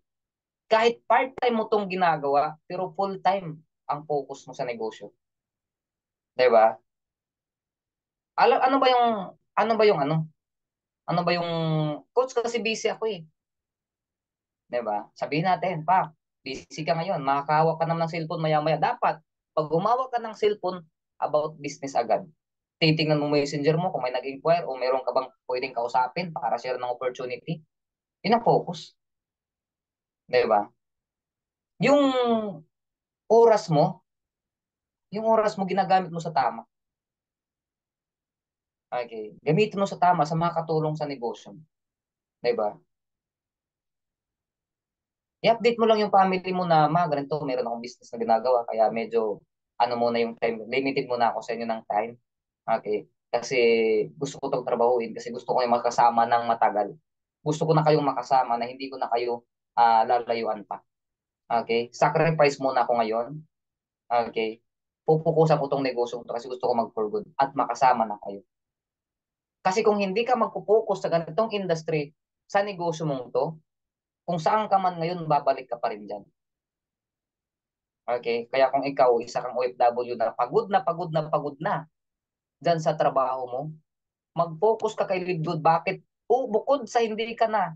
Kahit part-time mo tong ginagawa, pero full-time ang focus mo sa negosyo. Di ba? Alam, ano ba yung ano? Ano ba yung, coach kasi busy ako eh. 'Di ba? Sabihin natin, pa, busy ka ngayon, makakahawak ka naman ng cellphone maya-maya. Dapat, pag humawak ka ng cellphone, about business agad. Titingnan mo messenger mo kung may nag-inquire o meron ka bang pwedeng kausapin para share ng opportunity. Yun ang focus. 'Di ba? Yung oras mo, yung oras mo ginagamit mo sa tama. Okay. Gamitin mo sa tama sa mga katulong sa negosyo. 'Di ba? I-update mo lang yung family mo na, ma, ganito, meron akong business na ginagawa, kaya medyo, ano muna yung time, limited muna ako sa inyo ng time. Okay? Kasi gusto ko itong trabahuin, kasi gusto ko yung makasama ng matagal. Gusto ko na kayong makasama na hindi ko na kayo lalayuan pa. Okay? Sacrifice muna ako ngayon. Okay? Pupukusan ko tong negosyo to kasi gusto ko mag for good at makasama na kayo. Kasi kung hindi ka magpo-focus sa ganitong industry, sa negosyo mong to, kung saan ka man ngayon, babalik ka pa rin dyan. Okay? Kaya kung ikaw, isa kang OFW na pagod na pagod na dyan sa trabaho mo, mag-focus ka kay Lidwood. Bakit? Bukod sa hindi ka na,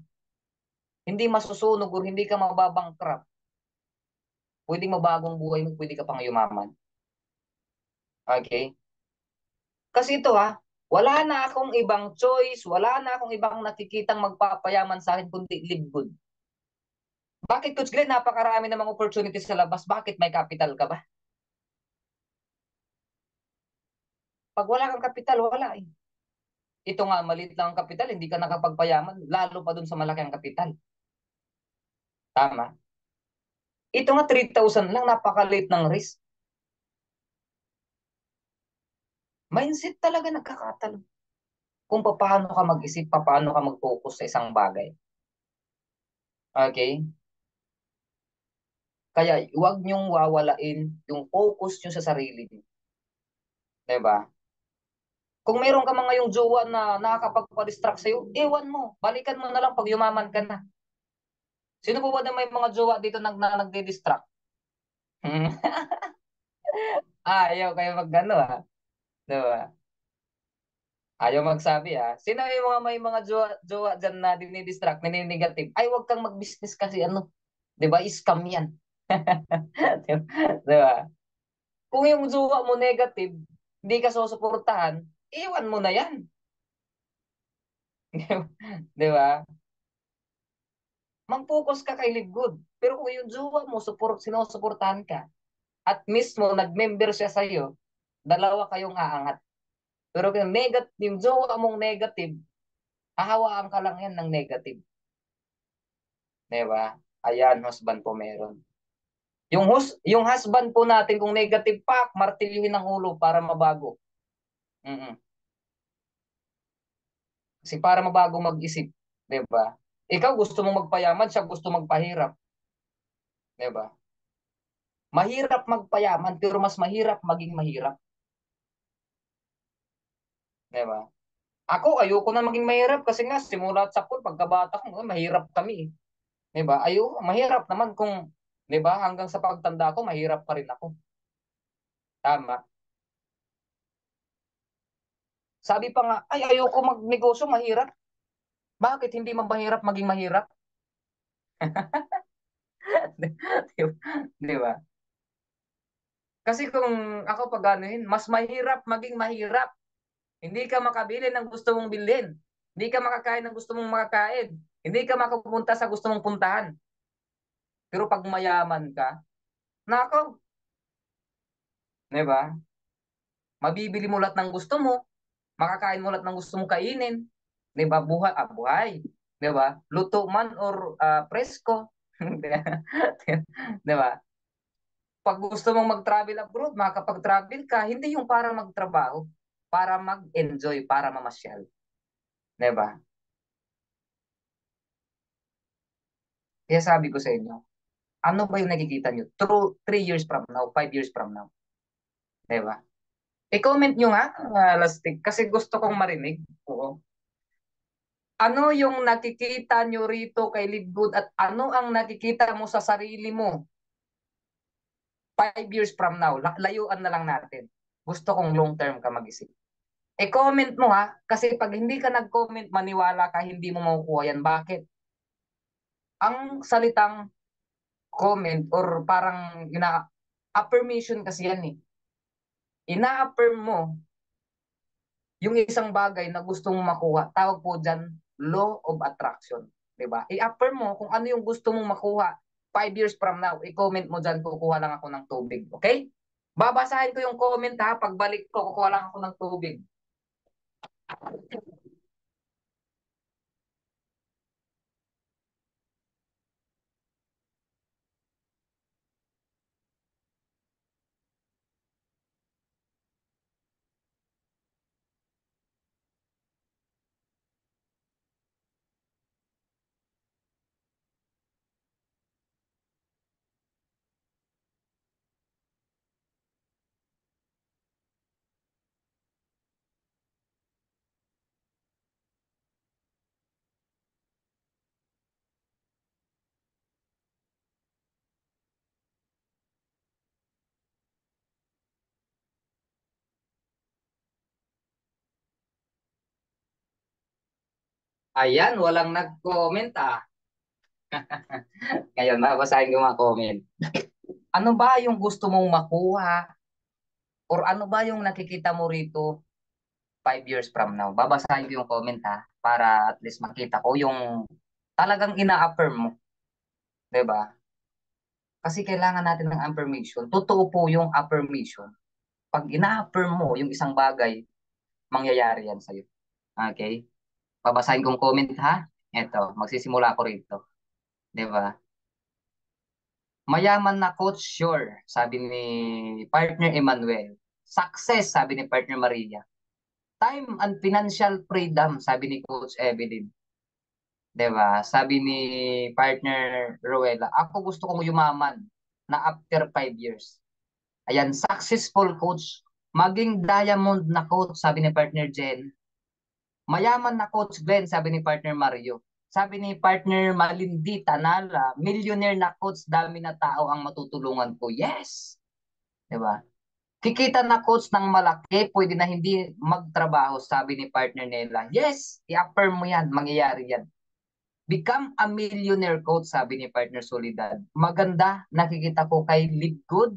hindi masusunog o hindi ka mababangkrap, pwedeng mabagong buhay mo, pwede ka pang yumaman. Okay? Kasi ito ha, wala na akong ibang choice, wala na akong ibang nakikitang magpapayaman sa akin kundi Lidwood. Bakit, Coach Glenn? Napakarami namang opportunities sa labas. Bakit may capital ka ba? Pag wala kang kapital, wala eh. Ito nga, maliit lang ang kapital, hindi ka nakapagpayaman, lalo pa dun sa malaki ang kapital. Tama. Ito nga, 3,000 lang, napakaliit ng risk. Mindset talaga nagkakatalo. Kung paano ka mag-isip, paano ka mag-focus sa isang bagay. Okay? Kaya huwag niyong wawalain yung focus niyo sa sarili niyo. Diba? Kung meron ka mga yung jowa na nakakapagpa-distract sa'yo, ewan mo. Balikan mo na lang pag yumaman ka na. Sino po ba na may mga jowa dito nagdi-distract? Hmm. Ayaw kayo mag-ano ha. Diba? Ayaw magsabi ha. Sino yung mga may mga jowa dyan na dinidistract, nininegative? Ay, wag kang mag-business kasi ano. Diba? Scam yan. Diba? Kung yung jowa mo negative, hindi ka susuportahan, iwan mo na yan. Diba? Mag-focus ka kay Live Good. Pero kung yung jowa mo, sinusuportahan ka, at mismo nag-member siya sa'yo, dalawa kayong aangat. Pero kung yung jowa mong negative, hahawaan ka lang yan ng negative. Diba? Ayan, husband po meron. Yung husband po natin, kung negative pa, martilyuhin ang ulo para mabago. Mm-mm. Kasi para mabago mag-isip. Diba? Ikaw gusto mong magpayaman, siya gusto magpahirap. Diba? Mahirap magpayaman, pero mas mahirap maging mahirap. Diba? Ako, ayoko na maging mahirap kasi nga, simulat sa pool, pagkabata ko, mahirap kami. Diba? Mahirap naman kung, diba, hanggang sa pagtanda ko, mahirap pa rin ako. Tama. Sabi pa nga, ay, ayoko magnegosyo, mahirap. Bakit hindi man mahirap maging mahirap? Di ba? Kasi kung ako pag anuhin, mas mahirap maging mahirap. Hindi ka makabili ng gusto mong bilhin. Hindi ka makakain ng gusto mong makakain. Hindi ka makapunta sa gusto mong puntahan. Pero pag mayaman ka, nako, di ba? Mabibili mo lahat ng gusto mo, makakain mo lahat ng gusto mong kainin. Di ba? Buhay. Di ba? Luto man or presko. Di ba? Pag gusto mong mag-travel abroad, makakapag-travel ka, hindi yung para magtrabaho, para mag-enjoy, para mamasyal. Di ba? Kaya sabi ko sa inyo, ano ba yung nakikita nyo? True, 3 years from now, 5 years from now. Di ba? I-comment nyo nga, Lastig, kasi gusto kong marinig. Oo. Ano yung nakikita nyo rito kay Lidgood at ano ang nakikita mo sa sarili mo 5 years from now? Layuan na lang natin. Gusto kong long term ka mag-isip. I-comment mo ha, kasi pag hindi ka nag-comment, maniwala ka, hindi mo makukuha yan. Bakit? Ang salitang comment or parang affirmation kasi yan eh. Ina-affirm mo yung isang bagay na gusto mong makuha. Tawag po dyan, law of attraction. Diba? I-affirm mo kung ano yung gusto mong makuha 5 years from now. I-comment mo dyan, kukuha lang ako ng tubig. Okay? Babasahin ko yung comment ha. Pagbalik ko, kukuha lang ako ng tubig. Ayan, walang nag-comment ah. Ngayon, babasahin ko mga comment. Ano ba yung gusto mong makuha? Or ano ba yung nakikita mo rito 5 years from now? Babasahin ko yung comment ha, para at least makita ko yung talagang ina-affirm mo, 'di ba? Kasi kailangan natin ng affirmation. Totoo po yung affirmation. Pag ina-affirm mo yung isang bagay, mangyayari yan sa'yo. Okay? Babasahin kong comment ha. Ito, magsisimula ko rito. 'Di ba? Mayaman na coach, sure, sabi ni partner Emmanuel. Success, sabi ni partner Maria. Time and financial freedom, sabi ni Coach Evelyn. 'Di ba? Sabi ni partner Rowella, ako gusto kong yumaman na after 5 years. Ayan, successful coach. Maging diamond na coach, sabi ni partner Jen. Mayaman na coach Glenn, sabi ni partner Mario. Sabi ni partner Malindi Tanala, millionaire na coach, dami na tao ang matutulungan ko. Yes! 'Di ba? Kikita na coach ng malaki, pwede na hindi magtrabaho, sabi ni partner nila. Yes, i-affirm mo yan, mangyayari yan. Become a millionaire coach, sabi ni partner Solidad. Maganda, nakikita ko kay Live Good.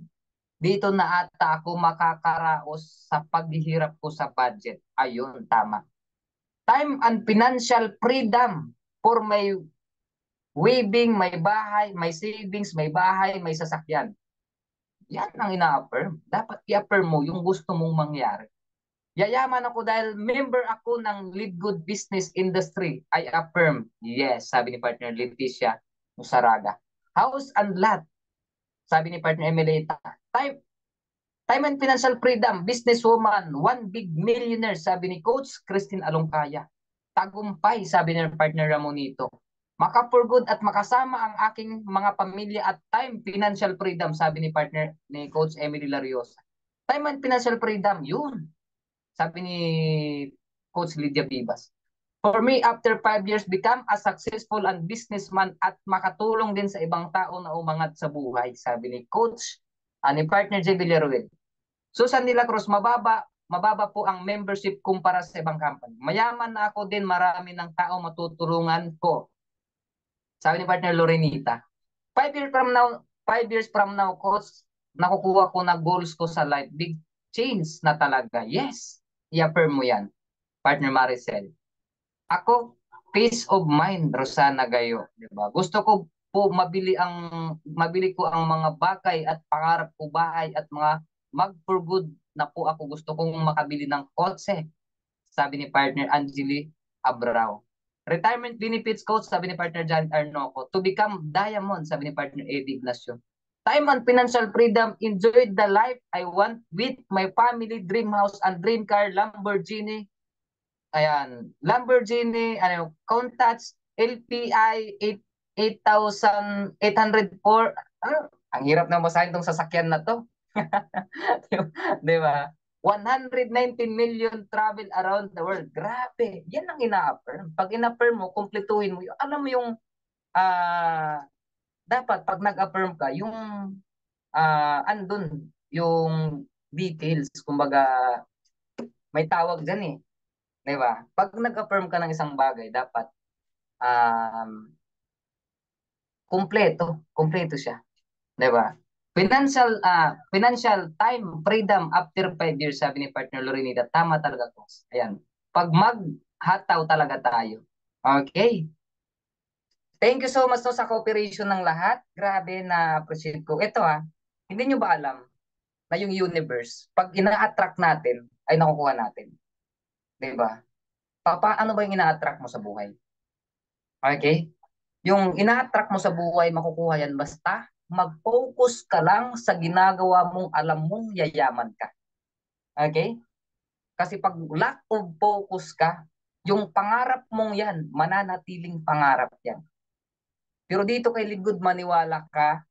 Dito na ata ako makakaraos sa paghihirap ko sa budget. Ayun, tama. Time and financial freedom for my weaving, may bahay, may savings, may bahay, may sasakyan. Yan ang ina-affirm. Dapat i-affirm mo yung gusto mong mangyari. Yayaman ako dahil member ako ng Live Good Business Industry. I affirm. Yes, sabi ni partner Leticia Musaraga. House and lot, sabi ni partner Emelita. Time, time and financial freedom, businesswoman, one big millionaire, sabi ni Coach Christine Alongkaya. Tagumpay, sabi ni partner Ramonito. Maka-for-good at makasama ang aking mga pamilya at time, financial freedom, sabi ni partner ni Coach Emily Lariosa. Time and financial freedom, yun. Sabi ni Coach Lydia Vivas. For me, after 5 years, become a successful and businessman at makatulong din sa ibang tao na umangat sa buhay, sabi ni Coach, ni partner J. Villaruel. Susan de la Cruz, mababa po ang membership kumpara sa ibang company. Mayaman na ako din, marami ng tao matutulungan ko. Sabi ni partner Lorenita. 5 years from now, coach, nakukuha ko na goals ko sa life. Big change na talaga. Yes, i-affirm mo yan. Partner Maricel. Ako, peace of mind, Rosana Gayo. Diba? Gusto ko po mabili ko ang mga bagay at pangarap ko bahay at mga mag-for good na po ako. Gusto kong makabili ng kotse, sabi ni partner Angeli Abrao. Retirement benefits coach, sabi ni partner John Arnoco. To become diamond, sabi ni partner Eddie Ignacio. Time and financial freedom, enjoy the life I want with my family, dream house and dream car, Lamborghini. Ayan, Lamborghini, Countach LPI 8,804. Ang hirap na basahin tong sasakyan na to. Di ba? 119 million travel around the world. Grabe. Yan ang ina-affirm. Pag ina-affirm mo, kumpletuhin mo. Alam mo yung dapat pag nag-affirm ka, yung andun, yung details. Kumbaga, may tawag dyan eh. Di ba? Pag nag-affirm ka ng isang bagay, dapat kumpleto siya. 'Di ba? Financial time freedom after 5 years, sabi ni partner Lorenita. Tama talaga to. Ayan. Pag maghataw talaga tayo. Okay. Thank you so much no, sa cooperation ng lahat. Grabe na appreciate ko. Ito hindi nyo ba alam na yung universe, pag ina-attract natin, ay nakukuha natin. 'Di ba? Paano ba yung ina-attract mo sa buhay? Okay? Yung ina-attract mo sa buhay, makukuha yan basta mag-focus ka lang sa ginagawa mong alam mong yayaman ka. Okay? Kasi pag lack of focus ka, yung pangarap mong yan, mananatiling pangarap yan. Pero dito kay Ligud, maniwala ka,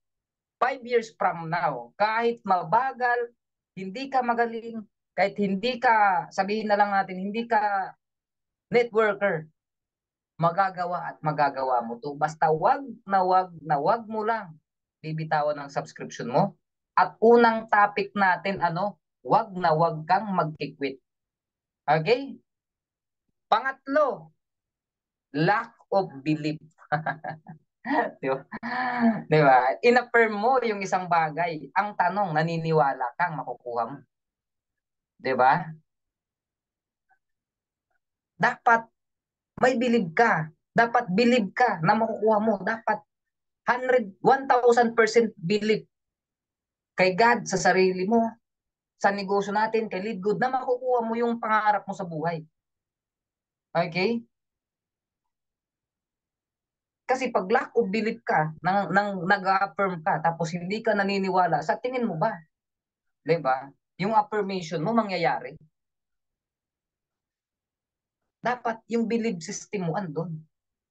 5 years from now, kahit mabagal, hindi ka magaling, kahit hindi ka, sabihin na lang natin, hindi ka networker, magagawa at magagawa mo to. Basta wag mo lang bibitawan ng subscription mo. At unang topic natin, wag na wag kang magkikwit. Okay? Pangatlo, Lack of belief. Di ba? Di ba? In-affirm mo yung isang bagay. Ang tanong, naniniwala kang makukuha mo. Di ba? Dapat may believe ka. Dapat believe ka na makukuha mo. Dapat 1,000% believe kay God, sa sarili mo, sa negosyo natin, kay Lead Good, na makukuha mo yung pangarap mo sa buhay. Okay? Kasi pag lack of belief ka, nag-affirm ka, tapos hindi ka naniniwala, sa tingin mo ba? Di ba? Yung affirmation mo mangyayari. Dapat yung belief system mo andun.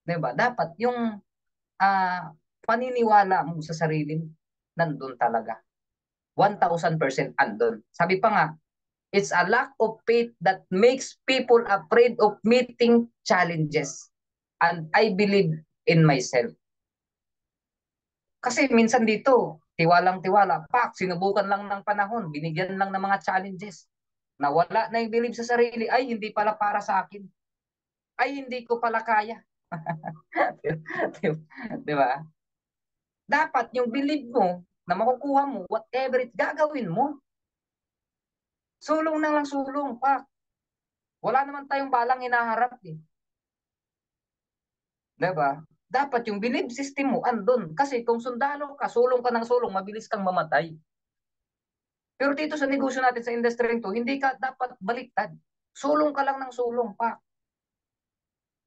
Di ba? Dapat yung paniniwala mo sa sarili mo, nandun talaga. 1,000% andun. Sabi pa nga, it's a lack of faith that makes people afraid of meeting challenges. And I believe in myself. Kasi minsan dito, tiwalang-tiwala, pak, sinubukan lang ng panahon, binigyan lang ng mga challenges. Nawala na yung believe sa sarili, ay, hindi pala para sa akin. Ay, hindi ko pala kaya. Di ba? Dapat yung believe mo na makukuha mo, whatever it gagawin mo. Sulong na lang sulong, pak. Wala naman tayong balang hinaharap eh. Diba? Dapat yung belief system mo andun. Kasi kung sundalo ka, sulong ka ng sulong, mabilis kang mamatay. Pero dito sa negosyo natin sa industry to, hindi ka dapat baliktad. Sulong ka lang ng sulong pa.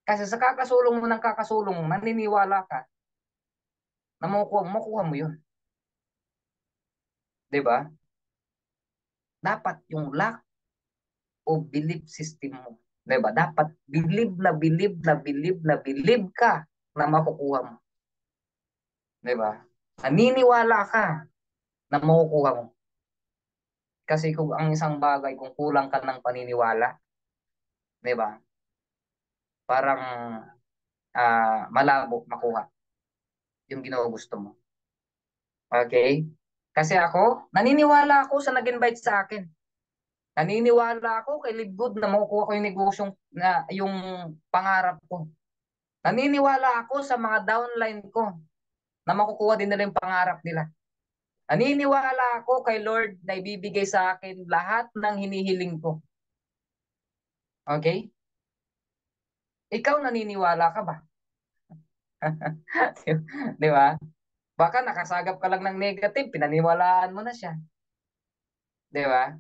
Kasi sa kakasulong mo ng kakasulong, maniniwala ka na makukuha mo yun. Diba? Dapat yung lack of belief system mo. Diba? Dapat believe na believe na believe na believe ka na makukuha mo. Diba? Naniniwala ka na makukuha mo. Kasi kung ang isang bagay, kung kulang ka ng paniniwala, di ba? Parang malabo makuha yung ginugusto mo. Okay? Kasi ako, naniniwala ako sa nag-invite sa akin. Naniniwala ako kay Live Good na makukuha ko yung negosyong na yung pangarap ko. Naniniwala ako sa mga downline ko na makukuha din nila yung pangarap nila. Naniniwala ako kay Lord na ibibigay sa akin lahat ng hinihiling ko. Okay? Ikaw naniniwala ka ba? Di ba? Baka nakasagap ka lang ng negative, pinaniwalaan mo na siya. Di ba?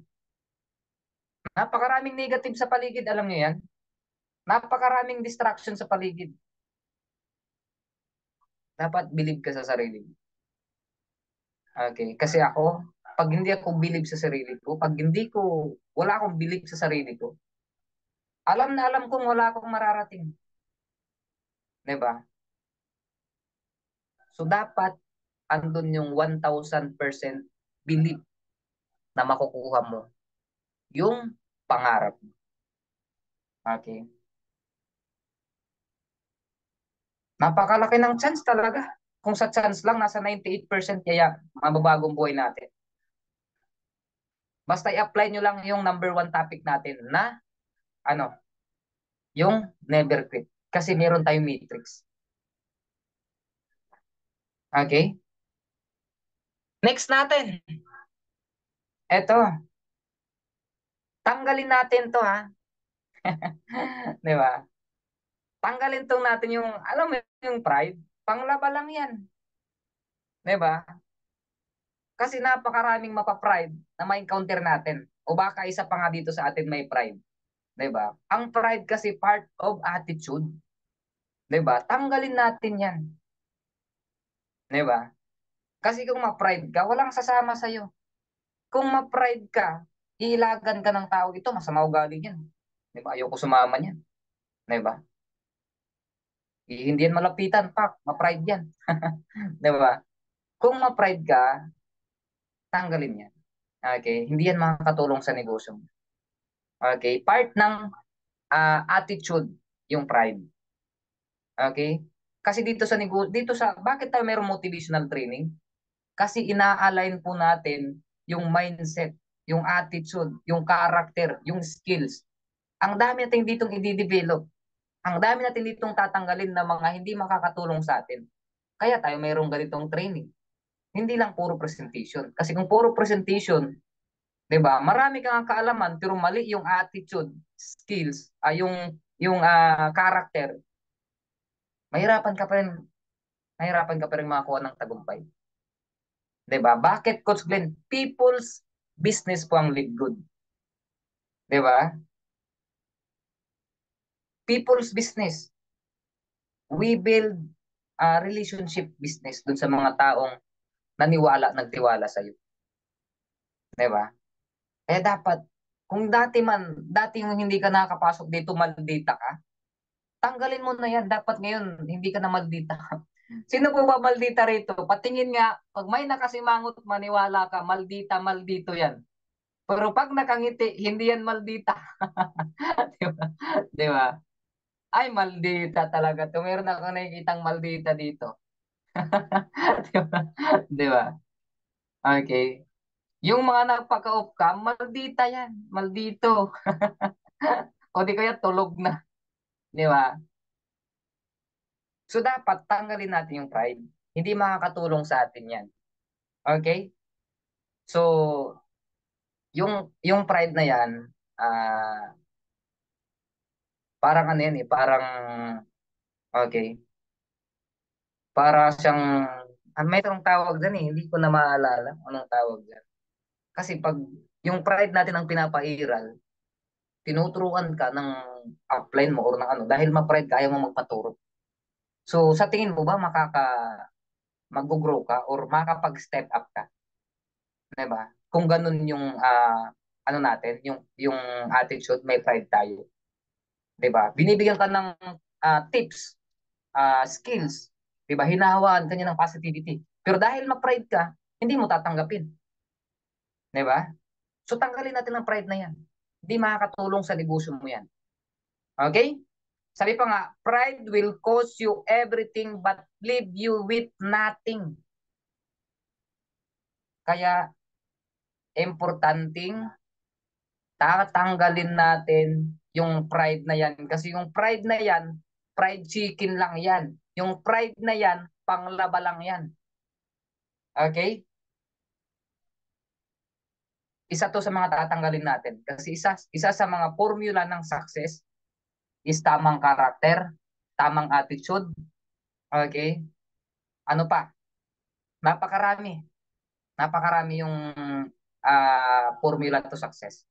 Napakaraming negative sa paligid, alam niyo yan? Napakaraming distraction sa paligid. Dapat believe ka sa sarili mo. Okay? Kasi ako, pag hindi ako believe sa sarili ko, pag hindi ko, wala akong believe sa sarili ko, alam na alam kong wala akong mararating. Di ba? So dapat, andun yung 1,000% believe na makukuha mo yung pangarap mo. Okay? Napakalaki ng chance talaga. Kung sa chance lang, nasa 98% kaya mababagong buhay natin. Basta i-apply nyo lang yung number one topic natin na ano, yung never quit. Kasi meron tayong matrix. Okay? Next natin. Eto. Tanggalin natin to ha. Di ba? Tanggalin tong natin yung, alam mo yung pride. Panglaba lang yan. Di ba? Kasi napakaraming mapapride na ma-encounter natin. O baka isa pa nga dito sa atin may pride. 'Di ba? Ang pride kasi part of attitude. 'Di ba? Tanggalin natin 'yan. 'Di ba? Kasi kung ma-pride ka, walang sasama sa iyo. Kung ma-pride ka, iilagan ka ng tao, ito masama ugali niyan. 'Di ba? Ayoko sumama niyan. 'Di ba? Hindi yan malapitan, pak, ma-pride 'yan. 'Di ba? Kung ma-pride ka, tanggalin 'yan. Okay? Hindi yan makakatulong sa negosyo. Okay? Part ng attitude yung pride. Okay? Kasi dito sa bakit tayo mayroong motivational training? Kasi ina-align po natin yung mindset, yung attitude, yung character, yung skills. Ang dami natin ditong i-develop. Ang dami natin ditong tatanggalin na mga hindi makakatulong sa atin. Kaya tayo mayroong ganitong training. Hindi lang puro presentation. Kasi kung puro presentation, 'di ba? Marami kang kaalaman pero mali yung attitude, skills, yung character. Mahirapan ka pa rin, mahirapan ka pa rin makakuha ng tagumpay. 'Di ba? Bakit Coach Glenn? People's business po ang lead good. 'Di ba? People's business. We build a relationship business dun sa mga taong nagtiwala sa iyo. 'Di ba? Eh dapat, kung dati yung hindi ka nakakapasok dito, maldita ka, tanggalin mo na yan. Dapat ngayon, hindi ka na maldita. Sino po ba maldita rito? Patingin nga, pag may nakasimangot, maniwala ka, maldita, maldito yan. Pero pag nakangiti, hindi yan maldita. Di ba? Di ba? Ay, maldita talaga to. Meron ako nakikitang maldita dito. Di ba? Di ba? Okay. Yung mga nagpaka-off cam, maldita yan. Maldito. O di kaya tulog na. Di ba? So dapat tanggalin natin yung pride. Hindi makakatulong sa atin yan. Okay? So, yung pride na yan, parang ano yan eh, parang, okay, para siyang, may itong tawag dyan eh, hindi ko na maalala anong tawag dyan. Kasi pag yung pride natin ang pinapairal, tinuturuan ka ng upline mo or ng ano, dahil ma-pride ka, ayaw mo magpaturo. So, sa tingin mo ba mag-grow ka or makakapag-step up ka? 'Di ba? Kung ganun yung ano natin, yung attitude, may pride tayo, 'di ba? Binibigyan ka ng tips, skills, 'di ba? Hinahawaan kanya ng positivity. Pero dahil ma-pride ka, hindi mo tatanggapin, 'di ba? So tanggalin natin ang pride na 'yan. Hindi makakatulong sa negosyo mo 'yan. Okay? Sabi pa nga, pride will cost you everything but leave you with nothing. Kaya importanteng tatanggalin natin yung pride na yan. Kasi yung pride na yan, fried chicken lang yan. Yung pride na yan, panglaba lang yan. Okay? Isa to sa mga tatanggalin natin. Kasi isa sa mga formula ng success is tamang karakter, tamang attitude. Okay? Ano pa? Napakarami. Napakarami yung formula to success.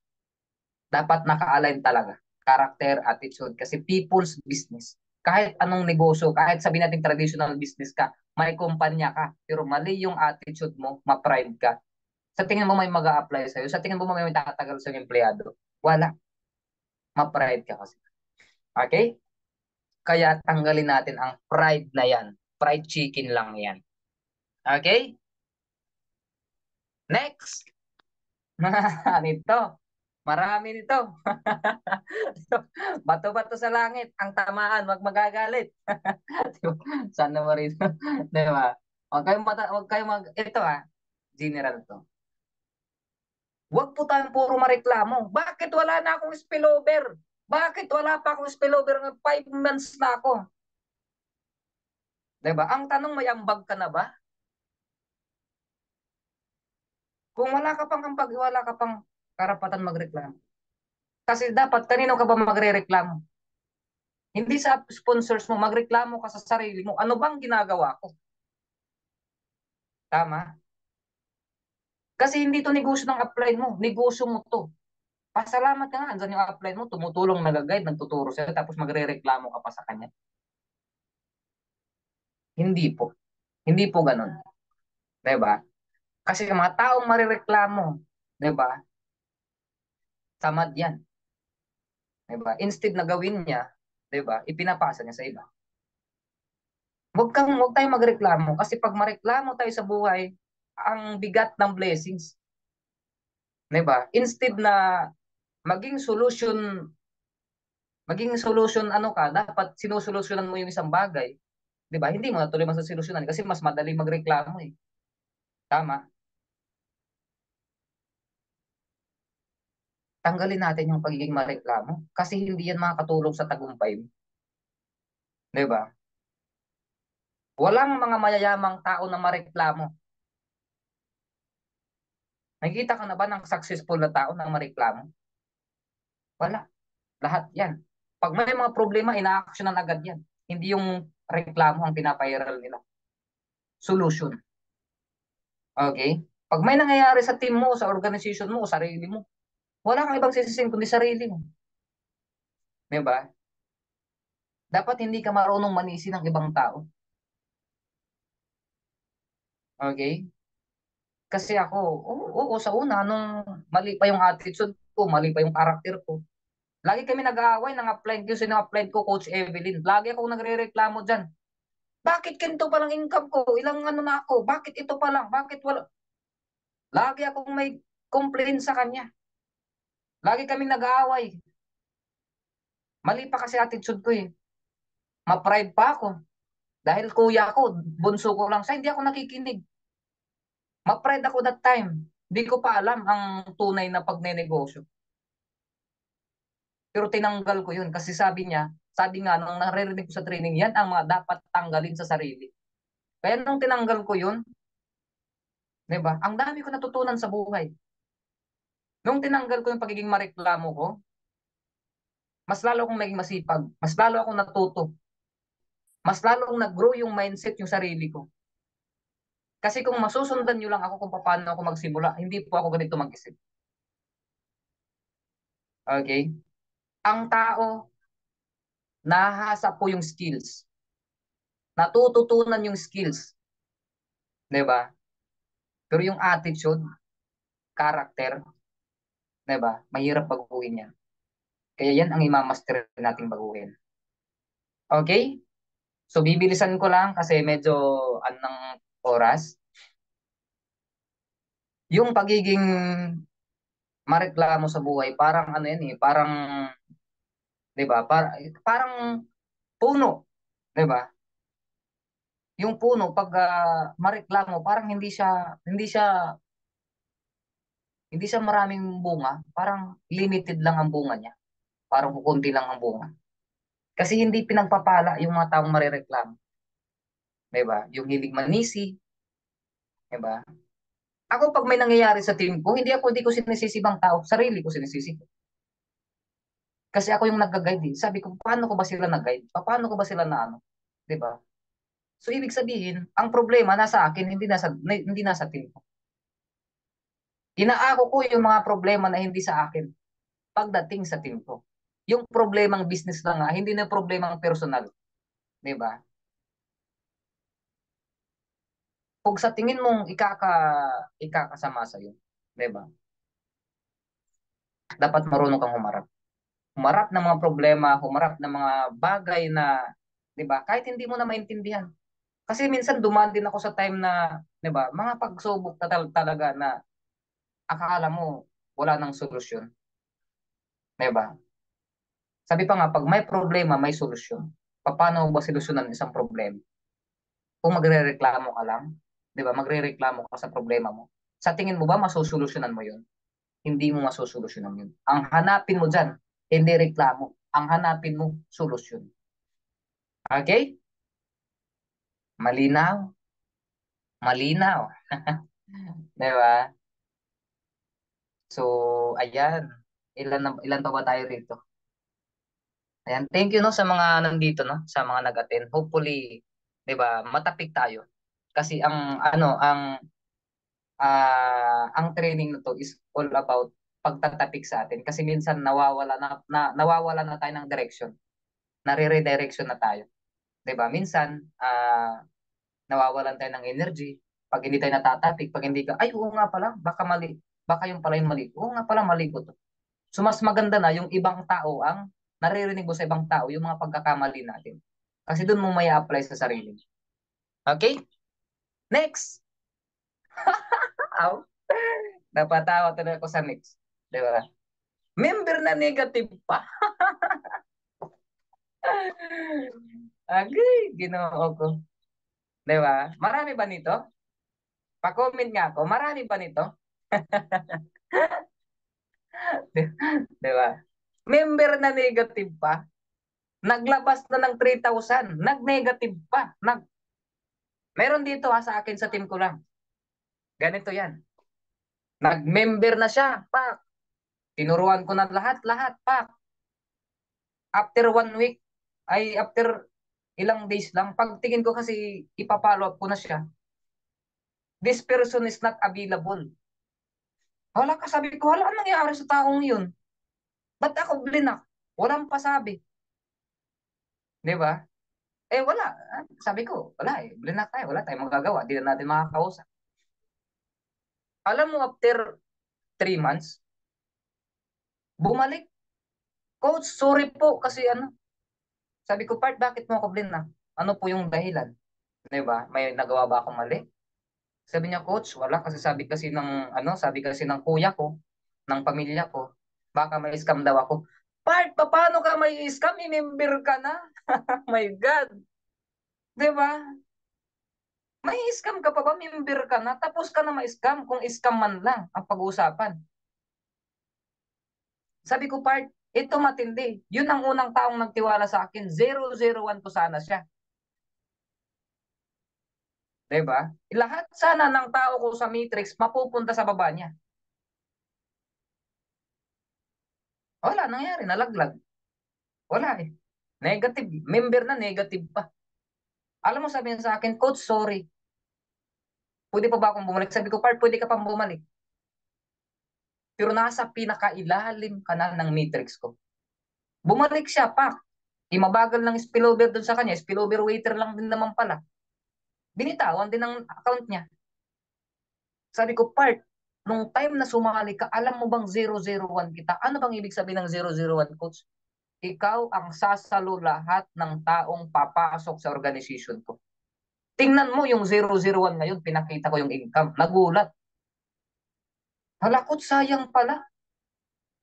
Dapat naka-align talaga. Character, attitude. Kasi people's business. Kahit anong negosyo, kahit sabihin natin traditional business ka, may kumpanya ka, pero mali yung attitude mo, ma-pride ka. Sa tingin mo may mag apply sa'yo? Sa tingin mo may tatagal sa empleyado? Wala. Ma-pride ka kasi. Okay? Kaya tanggalin natin ang pride na yan. Fried chicken lang yan. Okay? Next! Nito. Marami nito. Bato-bato sa langit. Ang tamaan, wag magagalit. Sana mo rin. Di ba? Huwag kayong ito general to. Huwag po tayong puro mareklamo. Bakit wala na akong spillover? Bakit wala pa akong spillover ng 5 months na ako? Di ba? Ang tanong, may ambag ka na ba? Kung wala ka pang karapatan magreklamo. Kasi dapat kanino ka ba magrereklamo? Hindi sa sponsors mo, magreklamo ka sa sarili mo. Ano bang ginagawa ko? Tama? Kasi hindi to negosyo ng upline mo. Negosyo mo to. Pasalamat ka nga. Andyan yung upline mo, tumutulong, nag-guide, nagtuturo sa'yo, tapos magre-reklamo ka pa sa kanya. Hindi po. Hindi po ganun. 'Di ba? Kasi yung mga taong marireklamo, 'di ba? Tamad yan. 'Di ba? Instead na gawin niya, 'di ba? Ipinapasa niya sa iba. Huwag tayong magreklamo kasi pag mareklamo tayo sa buhay, ang bigat ng blessings, 'di ba? Instead na maging solution, ano ka, dapat sinusolusyonan mo yung isang bagay, 'di ba? Hindi mo na tuloy masosolusyonan kasi mas madali magreklamo eh. Tama? Tanggalin natin yung pagiging mareklamo kasi hindi yan makakatulong sa tagumpay mo. 'Di ba? Walang mga mayayamang tao na mareklamo. Nakikita ka na ba ng successful na tao na mareklamo? Wala. Lahat yan. Pag may mga problema, ina-actionan agad yan. Hindi yung reklamo ang pinapairal nila. Solution. Okay? Pag may nangyayari sa team mo, sa organization mo, sarili mo, wala kang ibang sisisin kundi sarili mo. Di ba? Dapat hindi ka marunong manisi ng ibang tao. Okay? Kasi ako, oo, sa una, nung mali pa yung attitude ko, mali pa yung character ko, lagi kami nag-aaway ng upline ko, sino upline ko, Coach Evelyn. Lagi ako nagre-reklamo dyan. Bakit ganito pa lang income ko? Ilang ano na ako? Bakit ito pa lang? Bakit wala? Lagi akong may complaint sa kanya. Lagi kaming nag-aaway. Mali pa kasi attitude ko eh. Ma-pride pa ako. Dahil kuya ko, bunso ko lang siya, hindi ako nakikinig. Ma-pride ako that time. Hindi ko pa alam ang tunay na pagnenegosyo. Pero tinanggal ko yun kasi sabi nga nung naririnig ko sa training, yan ang mga dapat tanggalin sa sarili. Kaya nung tinanggal ko yun, di ba, ang dami ko natutunan sa buhay. Nung tinanggal ko yung pagiging mareklamo ko, mas lalo akong naging masipag, mas lalo akong natuto, mas lalo akong nag-grow yung mindset, yung sarili ko. Kasi kung masusundan nyo lang ako kung paano ako magsimula, hindi po ako ganito mag-isip. Okay? Ang tao, nahasa po yung skills. Natututunan yung skills. Di ba? Pero yung attitude, character, di ba? Mahirap baguhin yan. Kaya yan ang imamaster nating baguhin. Okay? So, bibilisan ko lang kasi medyo anong oras. Yung pagiging mareklamo sa buhay, parang ano yan eh, parang, di ba? Parang puno, di ba? Yung puno, pag mareklamo, parang hindi siya maraming bunga. Parang limited lang ang bunga niya. Parang kukunti lang ang bunga. Kasi hindi pinagpapala yung mga taong marereklamo. Di ba? Yung hilig manisi, di ba? Ako pag may nangyayari sa team ko, hindi ko sinisisi ibang tao, sarili ko sinisisi ko. Kasi ako yung nag-guide eh. Sabi ko, paano ko ba sila nag-guide? Paano ko ba sila na ano? 'Di ba? So ibig sabihin, ang problema nasa akin, hindi nasa team ko. Inaako ko yung mga problema na hindi sa akin pagdating sa team ko. Yung problemang business lang nga, hindi na problemang personal, 'di ba? Kung sa tingin mong ikakasama sa iyo, 'di ba? Dapat marunong kang humarap. Humarap ng mga problema, humarap ng mga bagay na, 'di ba? Kahit hindi mo na maintindihan. Kasi minsan dumaan din ako sa time na, 'di ba, mga pagsubok talaga na akala mo wala nang solusyon, 'di ba? Sabi pa nga, pag may problema, may solusyon. Paano mo ba solusyonan isang problema? Kung magrereklamo ka lang, 'di ba? Magrereklamo ka sa problema mo. Sa tingin mo ba masusolusyonan mo 'yun? Hindi mo masusolusyonan 'yun. Ang hanapin mo diyan, hindi reklamo. Ang hanapin mo, solusyon. Okay? Malinaw? Malinaw. 'Di ba? So, ayan. Ilan pa ba tayo rito? Ayan, thank you no sa mga nandito no, sa mga nag-attend. Hopefully, 'di ba, matapik tayo. Kasi ang training na to is all about pagtatapik sa atin kasi minsan nawawala na tayo ng direction. Nare-redirection na tayo, 'di ba? Minsan nawawalan tayo ng energy pag hindi tayo natatapik, pag hindi ka ay oo nga pala, baka mali. Baka yung pala yung mali. Oo nga pala mali ko to. So mas maganda na yung ibang tao ang naririnig mo sa ibang tao yung mga pagkakamali natin. Kasi doon mo may apply sa sarili. Okay? Next! Aw, napatawa talaga ako sa next. Di ba? Member na negative pa. Agay, ginoo ko. Di ba? Marami ba nito? Pa-comment nga ako, marami ba nito? Di ba? Member na negative pa. Naglabas na ng 3,000. Nag-negative pa. Meron dito sa akin sa team ko lang. Ganito yan. Nag-member na siya. Pak. Tinuruan ko na lahat. Pak. After 1 week, after ilang days lang, pagtingin ko kasi ipapollow up ko na siya. This person is not available. Wala ka, sabi ko, wala nangyari sa taong yun. Ba't ako blinak? Walang pasabi. Di ba? Wala. Sabi ko, wala eh. Blinak tayo. Wala tayong magagawa. Di na natin makakausap. Alam mo, after 3 months, bumalik. Coach, sorry po kasi sabi ko, Part, bakit mo ako blinak? Ano po yung dahilan? Di ba? May nagawa ba akong mali? Sabi niya, Coach, wala kasi sabi kasi ng kuya ko, ng pamilya ko, baka may scam daw ako. Part, paano ka may scam? I-member ka na? My God. Di ba? May scam ka pa ba? Member ka na? Tapos ka na ma-scam kung scam man lang ang pag-uusapan. Sabi ko, Part, ito matindi. Yun ang unang taong nagtiwala sa akin. 001 to sana siya. Diba? Lahat sana ng tao ko sa Matrix mapupunta sa baba niya. Wala, nangyari, nalaglag. Wala eh. Negative. Member na negative pa. Alam mo, sabi niya sa akin, Coach, sorry. Pwede pa ba akong bumalik? Sabi ko, Part, pwede ka pang bumalik. Pero nasa pinakailalim ka na ng Matrix ko. Bumalik siya, pak. Imabagal ng spillover doon sa kanya. Spillover waiter lang din naman pala. Binitawan din ang account niya. Sabi ko, Part, nung time na sumali ka, alam mo bang 001 kita? Ano bang ibig sabihin ng 001, Coach? Ikaw ang sasalo lahat ng taong papasok sa organization ko. Tingnan mo yung 001 ngayon, pinakita ko yung income. Nagulat. Hala, Coach, sayang pala.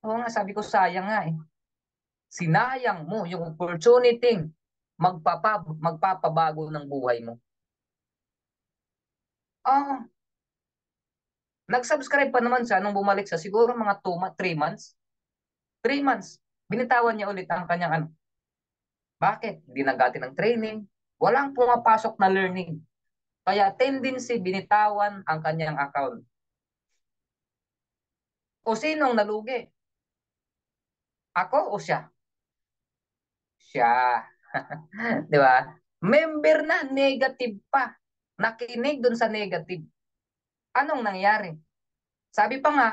Oo nga, sabi ko, sayang nga eh. Sinayang mo yung opportunity magpapabago ng buhay mo. Ah, nag-subscribe pa naman siya nung bumalik siya, siguro mga 3 months. 3 months. Binitawan niya ulit ang kanyang Bakit? Hindi nagati ng training. Walang pumapasok na learning. Kaya tendency binitawan ang kanyang account. O sinong nalugi? Ako o siya? Siya. Di ba? Member na, negative pa. Nakinig dun sa negative. Anong nangyari? Sabi pa nga,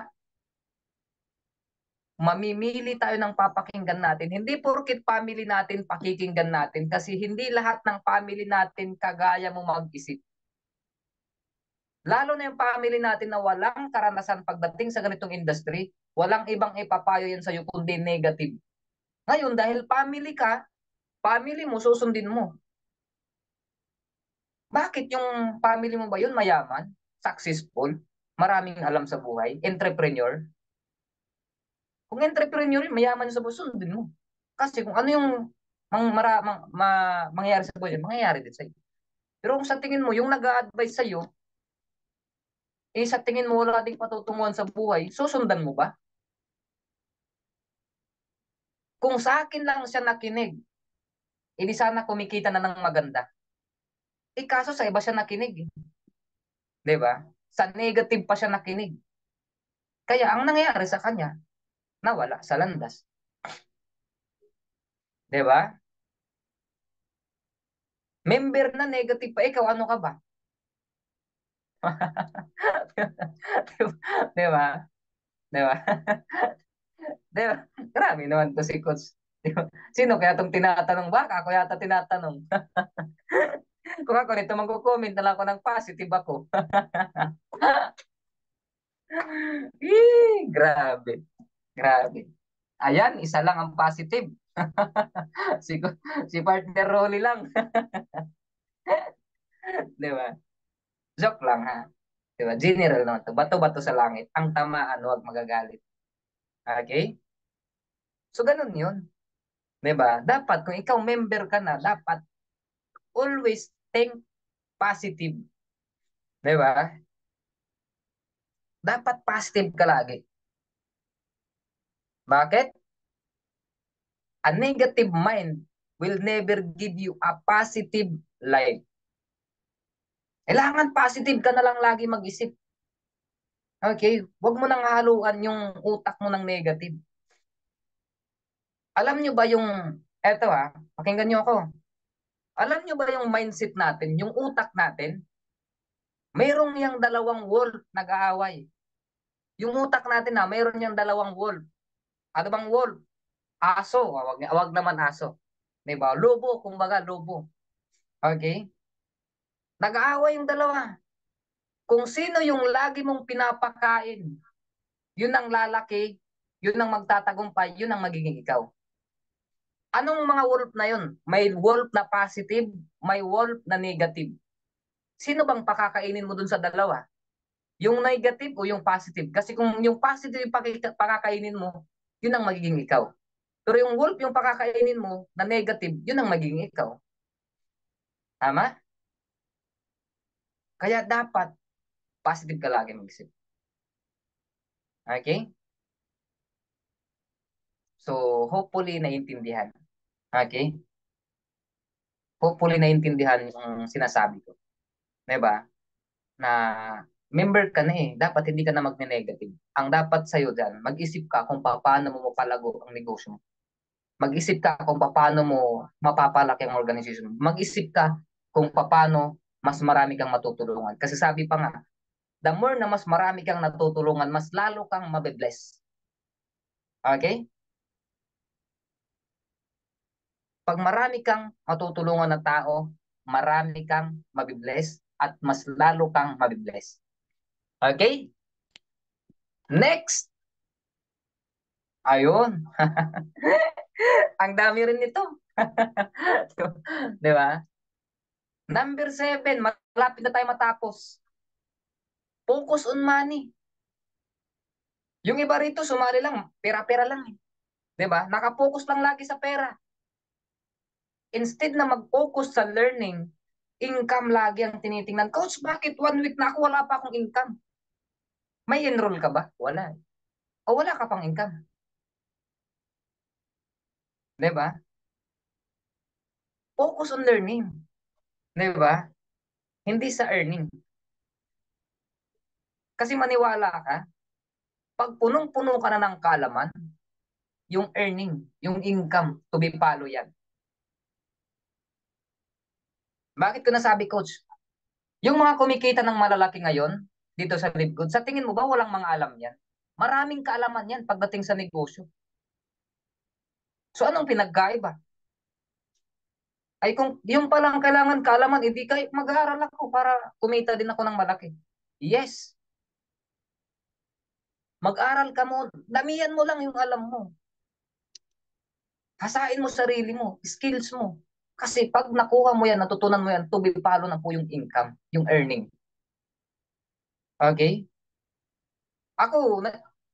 mamimili tayo ng papakinggan natin. Hindi porkit family natin pakikinggan natin kasi hindi lahat ng family natin kagaya mo mag-isip. Lalo na yung family natin na walang karanasan pagdating sa ganitong industry, walang ibang ipapayo yan sa'yo kundi negative. Ngayon, dahil family ka, family mo, susundin mo. Bakit yung family mo ba yun mayaman, successful, maraming alam sa buhay, entrepreneur? Kung entrepreneur yun, mayaman sa buhay, sundin mo. Kasi kung ano yung mangyayari sa buhay, mangyayari din sa'yo. Pero kung sa tingin mo, yung nag-a-advise sa'yo, sa tingin mo wala ding patutunguhan sa buhay, susundan mo ba? Kung sa akin lang siya nakinig, hindi sana kumikita na ng maganda. Kaso sa iba siya nakinig. 'Di ba? Sa negative pa siya nakinig. Kaya ang nangyayari sa kanya, nawala sa landas. 'Di ba? Member na negative pa, ikaw ano ka ba? 'Di ba? 'Di ba? 'Di ba? Grabe naman to si Coach. Sino kaya itong tinatanong? Baka ako yata tinatanong. Kung ako nito magko-comment na lang ako ng positive ako. Grabe. Grabe. Ayan, isa lang ang positive. si, si partner Rolly lang. Di ba? Joke lang ha. Di ba? General naman to. Bato-bato sa langit. Ang tamaan, huwag magagalit. Okay? So, ganun yun. Di ba? Dapat, kung ikaw member ka na, dapat always think positive. Di ba? Dapat positive ka lagi. Bakit? A negative mind. will never give you a positive life. Kailangan positive ka na lang lagi mag-isip. Okay? Huwag mo nang haluan yung utak mo ng negative. Alam nyo ba yung, eto pakinggan nyo ako. Alam nyo ba yung mindset natin, yung utak natin, mayroong yung dalawang wolf nag-aaway. Yung utak natin mayroon yung dalawang wolf. Ano bang wolf? Aso. Wag naman aso. Diba? Lobo, kumbaga lobo. Okay? Nag-aaway yung dalawa. Kung sino yung lagi mong pinapakain, yun ang lalaki, yun ang magtatagumpay, yun ang magiging ikaw. Anong mga wolf na yun? May wolf na positive, may wolf na negative. Sino bang pakakainin mo dun sa dalawa? Yung negative o yung positive? Kasi kung yung positive yung pakakainin mo, yun ang magiging ikaw. Pero yung wolf yung pakakainin mo na negative, yun ang magiging ikaw. Tama? Kaya dapat positive ka lagi mag-isip. Okay? So, hopefully naiintindihan. Okay? Hopefully naiintindihan yung sinasabi ko. Diba? Na member ka na dapat hindi ka na magne-negative. Ang dapat sa'yo dyan, mag-isip ka kung paano mo mapalago ang negosyo mo. Mag-isip ka kung paano mo mapapalaki ang organization mo. Mag-isip ka kung paano mas marami kang matutulungan. Kasi sabi pa nga, the more na mas marami kang natutulungan, mas lalo kang mabibless. Okay? Pag marami kang matutulungan na tao, marami kang mabibless at mas lalo kang mabibless. Okay? Next! Ayun. Ang dami rin nito. Di ba? Number 7, malapit na tayo matapos. Focus on money. Yung iba rito, sumali lang, pera-pera lang eh. Di ba? Nakapokus lang lagi sa pera. Instead na mag-focus sa learning, income lagi ang tinitingnan. Coach, bakit 1 week na ako wala pa akong income? May enroll ka ba? Wala. O wala ka pang income. Di ba? Focus on learning. Di ba? Hindi sa earning. Kasi maniwala ka, pag punong-puno ka na ng kalaman, yung earning, yung income, to be follow yan. Bakit ko nasabi, Coach? Yung mga kumikita ng malalaki ngayon, dito sa Libgood, sa tingin mo ba walang mga alam yan? Maraming kaalaman yan pagdating sa negosyo. So anong pinagkaiba? Ay kung yung palang kailangan kaalaman, hindi kahit mag-aaral ako para kumita din ako ng malaki. Yes, mag-aral ka mo, damihan mo lang yung alam mo. Hasain mo sarili mo, skills mo. Kasi pag nakuha mo yan, natutunan mo yan, tubi palo na po yung income, yung earning. Okay? Ako,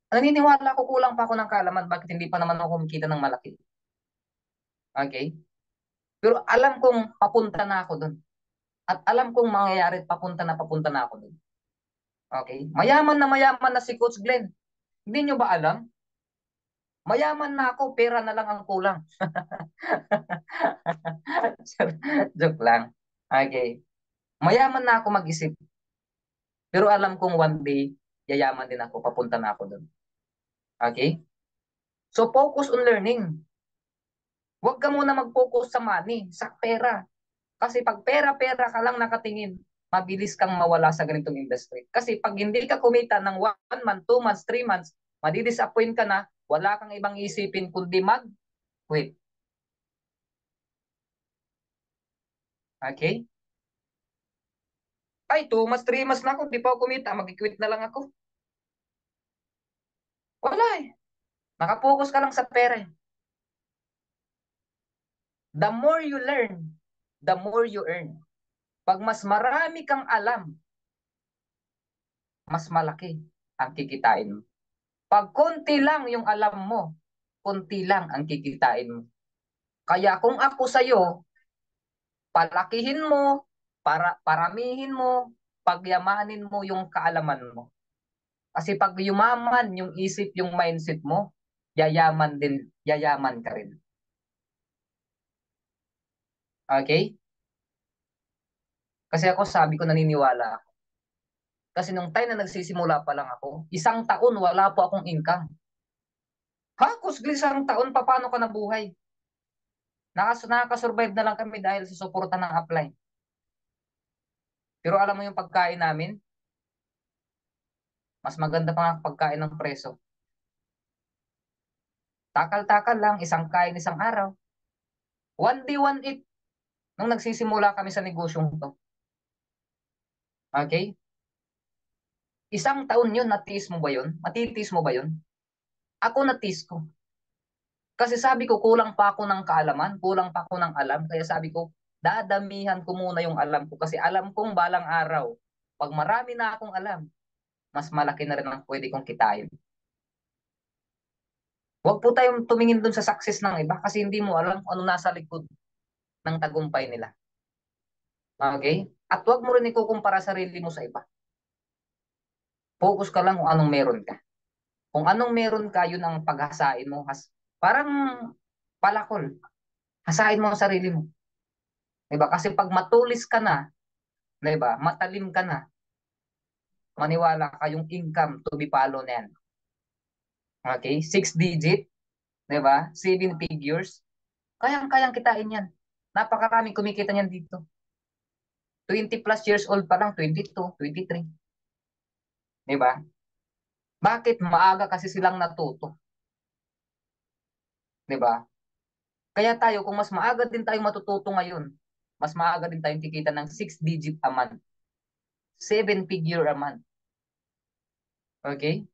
naniniwala ako kulang pa ako ng kaalaman, bakit hindi pa naman ako kumikita ng malaki. Okay? Pero alam kong papunta na ako doon. At alam kong mangyayari at papunta na ako doon. Okay? Mayaman na si Coach Glenn. Hindi nyo ba alam? Mayaman na ako, pera na lang ang kulang. Joke lang. Okay. Mayaman na ako mag-isip. Pero alam kong one day, yayaman din ako, papunta na ako doon. Okay? So focus on learning. Huwag ka muna mag-focus sa money, sa pera. Kasi pag pera-pera ka lang nakatingin, mabilis kang mawala sa ganitong industry. Kasi pag hindi ka kumita ng 1 month, 2 months, 3 months, madidisappoint ka na, wala kang ibang isipin kundi mag-quit. Okay? Ay, 2 months, 3 months na ako, di pa ako kumita, mag-quit na lang ako. Wala eh. Nakapokus ka lang sa pera eh. The more you learn, the more you earn. Pag mas marami kang alam, mas malaki ang kikitain mo. Pag konti lang yung alam mo, konti lang ang kikitain mo. Kaya kung ako sa'yo, palakihin mo, paramihin mo, pagyamanin mo yung kaalaman mo. Kasi pag yumaman yung isip, yung mindset mo, yayaman ka rin. Okay? Kasi ako sabi ko naniniwala ako. Kasi nung time na nagsisimula pa lang ako, 1 taon wala po akong income. Ha? Kusgli 1 taon, paano ka nabuhay? Nakakasurvive na lang kami dahil sa suporta ng upline. Pero alam mo yung pagkain namin, mas maganda pa nga pagkain ng preso. Takal-takal lang, isang kain isang araw. One day, one eat. Nung nagsisimula kami sa negosyong to. Okay? 1 taon yun, natiis mo ba yun? Matitiis mo ba yun? Ako natiis ko. Kasi sabi ko, kulang pa ako ng kaalaman, kulang pa ako ng alam. Kaya sabi ko, dadamihan ko muna yung alam ko. Kasi alam kong balang araw, pag marami na akong alam, mas malaki na rin ang pwede kong kitain. Huwag po tayong tumingin dun sa success ng iba kasi hindi mo alam kung ano nasa likod ng tagumpay nila. Okay? At huwag mo rin ikukumpara sarili mo sa iba. Focus ka lang kung anong meron ka. Kung anong meron ka, yun ang paghasain mo. Parang palakol. Hasain mo ang sarili mo. Diba? Kasi pag matulis ka na, diba? Matalim ka na, maniwala ka yung income to be follow na yan. Okay? 6 digit, diba? 7 figures. Kayang-kayang kitain yan. Napakaraming kumikita niyan dito. 20 plus years old pa lang, 22, 23. Diba? Bakit? Maaga kasi silang natuto. Diba? Kaya tayo, kung mas maaga din tayong matututo ngayon, mas maaga din tayong kikita ng 6 digit a month. 7 figure a month. Okay?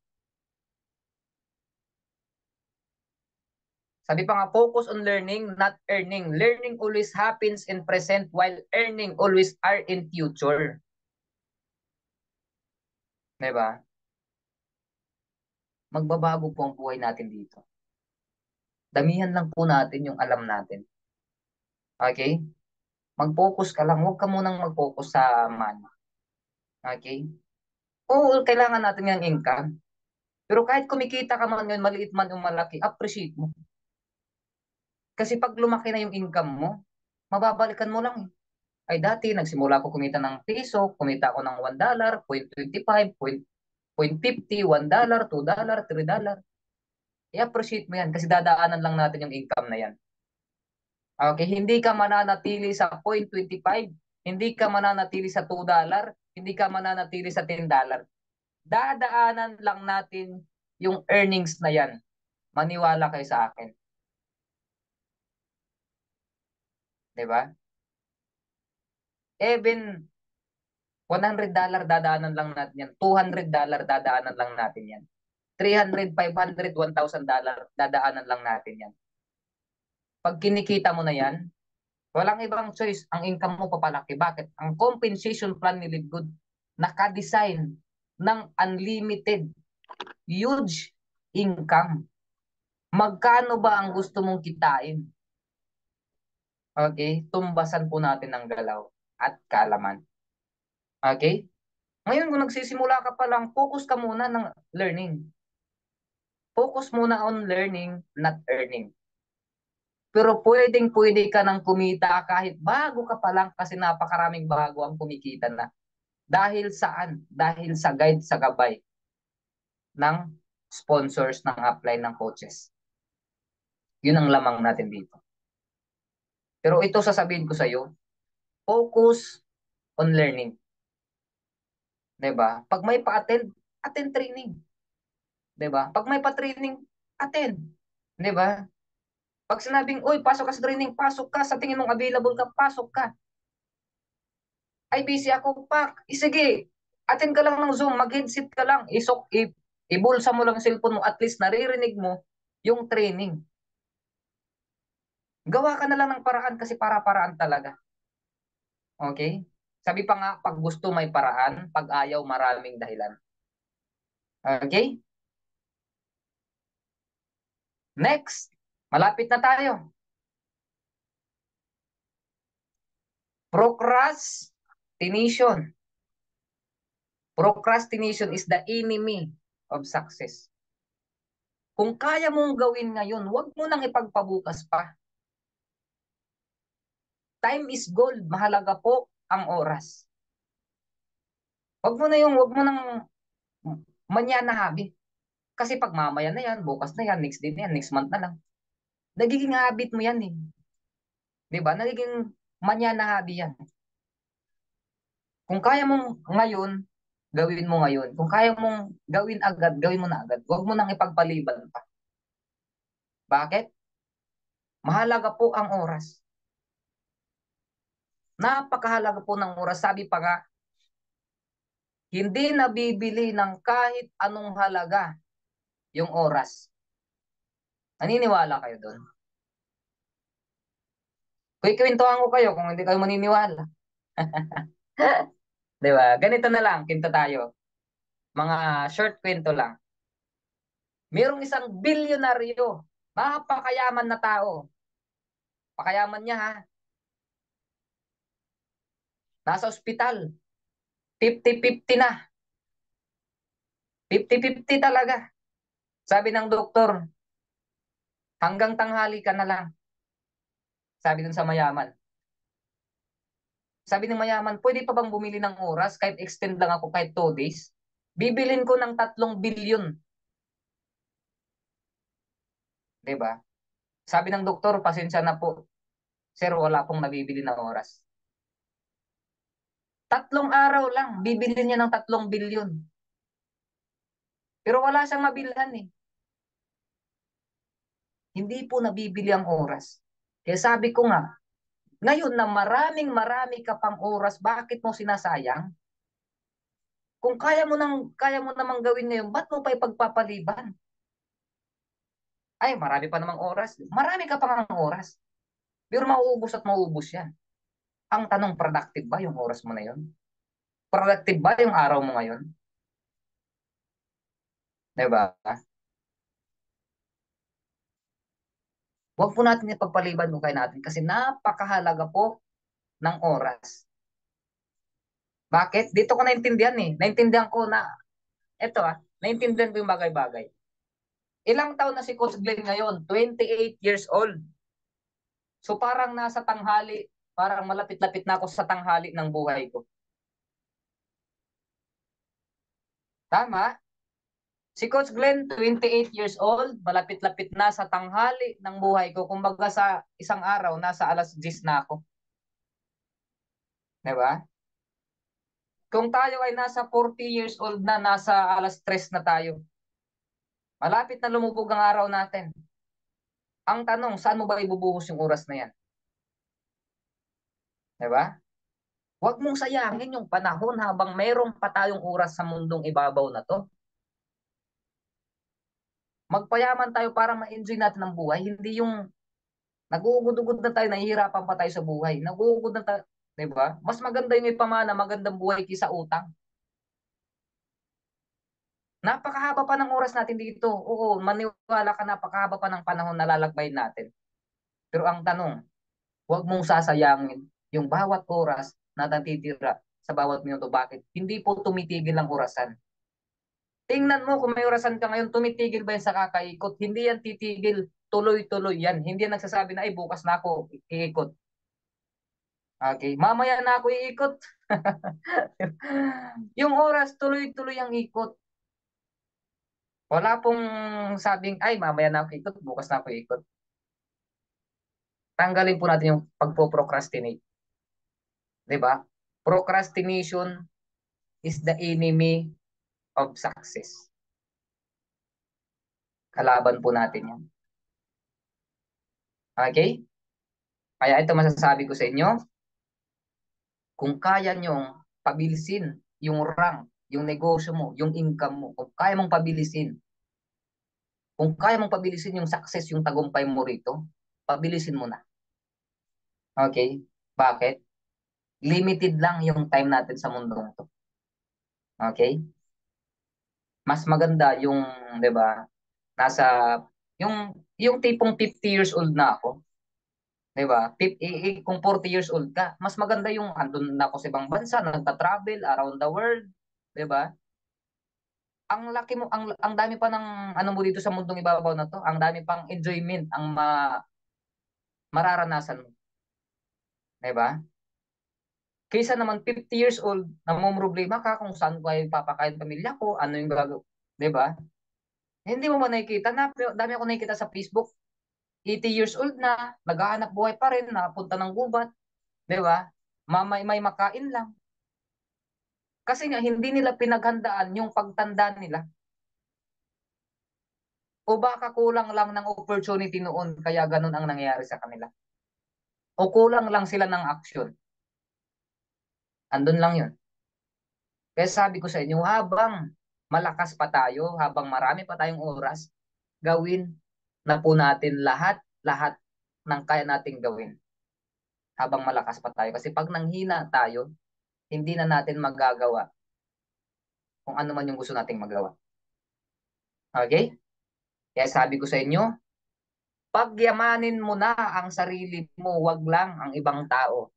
Sabi pa nga, focus on learning, not earning. Learning always happens in present while earning always are in future. Diba? Magbabago po ang buhay natin dito. Damihan lang po natin yung alam natin. Okay? Mag-focus ka lang. Huwag ka munang mag-focus sa money. Okay? Oo, kailangan natin yung income. Pero kahit kumikita ka man ngayon, maliit man o malaki, appreciate mo. Kasi pag lumaki na yung income mo, mababalikan mo lang eh. Ay dati, nagsimula ako kumita ng piso, kumita ako ng $1, 0.25, 0.50, $1, $2, $3. I-appreciate mo yan kasi dadaanan lang natin yung income na yan. Okay, hindi ka mananatili sa 0.25, hindi ka mananatili sa $2, hindi ka mananatili sa $10. Dadaanan lang natin yung earnings na yan. Maniwala kayo sa akin. 'Di ba? Even $100 dadaanan lang natin yan. $200 dadaanan lang natin yan. 300, 500, $1,000 dadaanan lang natin yan. Pag kinikita mo na yan, walang ibang choice. Ang income mo papalaki. Bakit? Ang compensation plan ni Livegood naka-design ng unlimited, huge income. Magkano ba ang gusto mong kitain? Okay? Tumbasan po natin ng galaw at kalaman. Okay? Ngayon, kung nagsisimula ka pa lang, focus ka muna ng learning. Focus muna on learning, not earning. Pero pwedeng-pwede ka nang kumita kahit bago ka pa lang kasi napakaraming bago ang kumikita na. Dahil saan? Dahil sa guide, sa gabay ng sponsors ng upline ng coaches. Yun ang lamang natin dito. Pero ito sasabihin ko sa iyo, focus on learning. 'Di ba? Pag may pa-attend, attend training. 'Di ba? Pag may pa-training, attend. 'Di ba? Pag sinabing, uy, pasok ka sa training, pasok ka. Sa tingin mong available ka, pasok ka. Ay, busy ako, pak. Sige, attend ka lang ng Zoom, mag-headset ka lang. Ibulsa mo lang yung cellphone mo, at least naririnig mo yung training. Gawa ka na lang ng paraan kasi para-paraan talaga. Okay? Sabi pa nga, pag gusto may paraan, pag ayaw maraming dahilan. Okay? Next, malapit na tayo. Procrastination. Procrastination is the enemy of success. Kung kaya mong gawin ngayon, huwag mo nang ipagpabukas pa. Time is gold. Mahalaga po ang oras. Wag mo nang manya na habit. Kasi pag mamaya na yan, bukas na yan, next day na yan, next month na lang. Nagiging habit mo yan eh. 'Di ba? Nagiging manya na hobby yan. Kung kaya mong ngayon, gawin mo ngayon. Kung kaya mong gawin agad, gawin mo na agad. Huwag mo nang ipagpaliban pa. Bakit? Mahalaga po ang oras. Napakahalaga po ng oras. Sabi pa nga, hindi nabibili ng kahit anong halaga yung oras. Naniniwala kayo doon? Kwentuhan ko kayo kung hindi kayo maniniwala. Di ba? Ganito na lang, kinto tayo. Mga short kwento lang. Mayroong isang bilyonaryo, napakayaman na tao. Pakayaman niya ha. Nasa ospital. 50-50 na. 50-50 talaga. Sabi ng doktor, hanggang tanghali ka na lang. Sabi dun sa mayaman. Sabi ng mayaman, pwede pa bang bumili ng oras kahit extend lang ako kahit 2 days? Bibilin ko ng 3 bilyon. 'Di ba? Sabi ng doktor, pasensya na po. Sir, wala pong nabibili na oras. 3 araw lang, bibili niya ng 3 bilyon. Pero wala siyang mabilhan eh. Hindi po nabibili ang oras. Kaya sabi ko nga, ngayon na marami ka pang oras, bakit mo sinasayang? Kung kaya mo namang gawin ngayon, ba't mo pa ipagpapaliban? Ay, marami pa namang oras. Marami ka pang oras. Pero mauubos at mauubos yan. Ang tanong, productive ba yung oras mo na yun? Productive ba yung araw mo ngayon? Diba? Huwag po natin ipagpaliban kung kaya natin kasi napakahalaga po ng oras. Bakit? Dito ko naintindihan eh. Naintindihan ko na, naintindihan ko yung bagay-bagay. Ilang taon na si Coach Glenn ngayon? 28 years old. So parang nasa tanghali, parang malapit-lapit na ako sa tanghali ng buhay ko. Tama? Si Coach Glenn, 28 years old, malapit-lapit na sa tanghali ng buhay ko. Kumbaga sa isang araw, nasa alas 10 na ako. Diba? Kung tayo ay nasa 40 years old na, nasa alas 3 na tayo. Malapit na lumubog ang araw natin. Ang tanong, saan mo ba ibubuhos yung oras na yan? Diba? Huwag mong sayangin yung panahon habang mayroong pa tayong oras sa mundong ibabaw na to. Magpayaman tayo para ma-enjoy natin ang buhay. Hindi yung nag-uugod-ugod na tayo, nahihirapan pa tayo sa buhay. Nag-uugod na tayo, diba? Mas maganda yung ipamana, magandang buhay kaysa utang. Napakahaba pa ng oras natin dito. Oo, maniwala ka, napakahaba pa ng panahon na lalakbayin natin. Pero ang tanong, huwag mong sasayangin yung bawat oras na natitira sa bawat minuto. Bakit? Hindi po tumitigil ang orasan. Tingnan mo kung may orasan ka ngayon, tumitigil ba yan sa kakaikot? Hindi yan titigil. Tuloy-tuloy yan. Hindi yan nagsasabi na, ay bukas na ako iikot. Okay, mamaya na ako iikot. Yung oras, tuloy-tuloy ang ikot. Wala pong sabing, ay mamaya na ako ikot, bukas na ako ikot. Tanggalin po natin yung pagpo-procrastinate. 'Di ba? Procrastination is the enemy of success. Kalaban po natin yan. Okay? Kaya ito masasabi ko sa inyo, kung kaya nyong pabilisin yung rank, yung negosyo mo, yung income mo, kung kaya mong pabilisin, kung kaya mong pabilisin yung success, yung tagumpay mo rito, pabilisin mo na. Okay? Bakit? Limited lang yung time natin sa mundong to. Okay? Mas maganda yung, 'di ba? Nasa yung tipong 50 years old na ako, 'di ba? Kung 40 years old ka, mas maganda yung andun na ako sa ibang bansa, nagta-travel around the world, 'di ba? Ang laki mo, ang dami pa ng ano mo dito sa mundong ibabaw na to, ang dami pang enjoyment ang mararanasan mo. 'Di ba? Kaysa naman 50 years old, namomroblema ka kung saan ko ay papakain pamilya ko, ano yung gagawin, 'di ba? Hindi mo ba nakikita na dami ako nakikita sa Facebook, 80 years old na, naghahanap buhay pa rin, napunta ng gubat, 'di ba? May makain lang. Kasi nga hindi nila pinaghandaan yung pagtanda nila. O baka kulang lang ng opportunity noon kaya ganun ang nangyayari sa kanila. O kulang lang sila ng action. Andun lang yun. Kaya sabi ko sa inyo, habang malakas pa tayo, habang marami pa tayong oras, gawin na po natin lahat ng kaya nating gawin habang malakas pa tayo. Kasi pag nanghina tayo, hindi na natin magagawa kung ano man yung gusto nating magawa. Okay? Kaya sabi ko sa inyo, pagyamanin mo na ang sarili mo, wag lang ang ibang tao.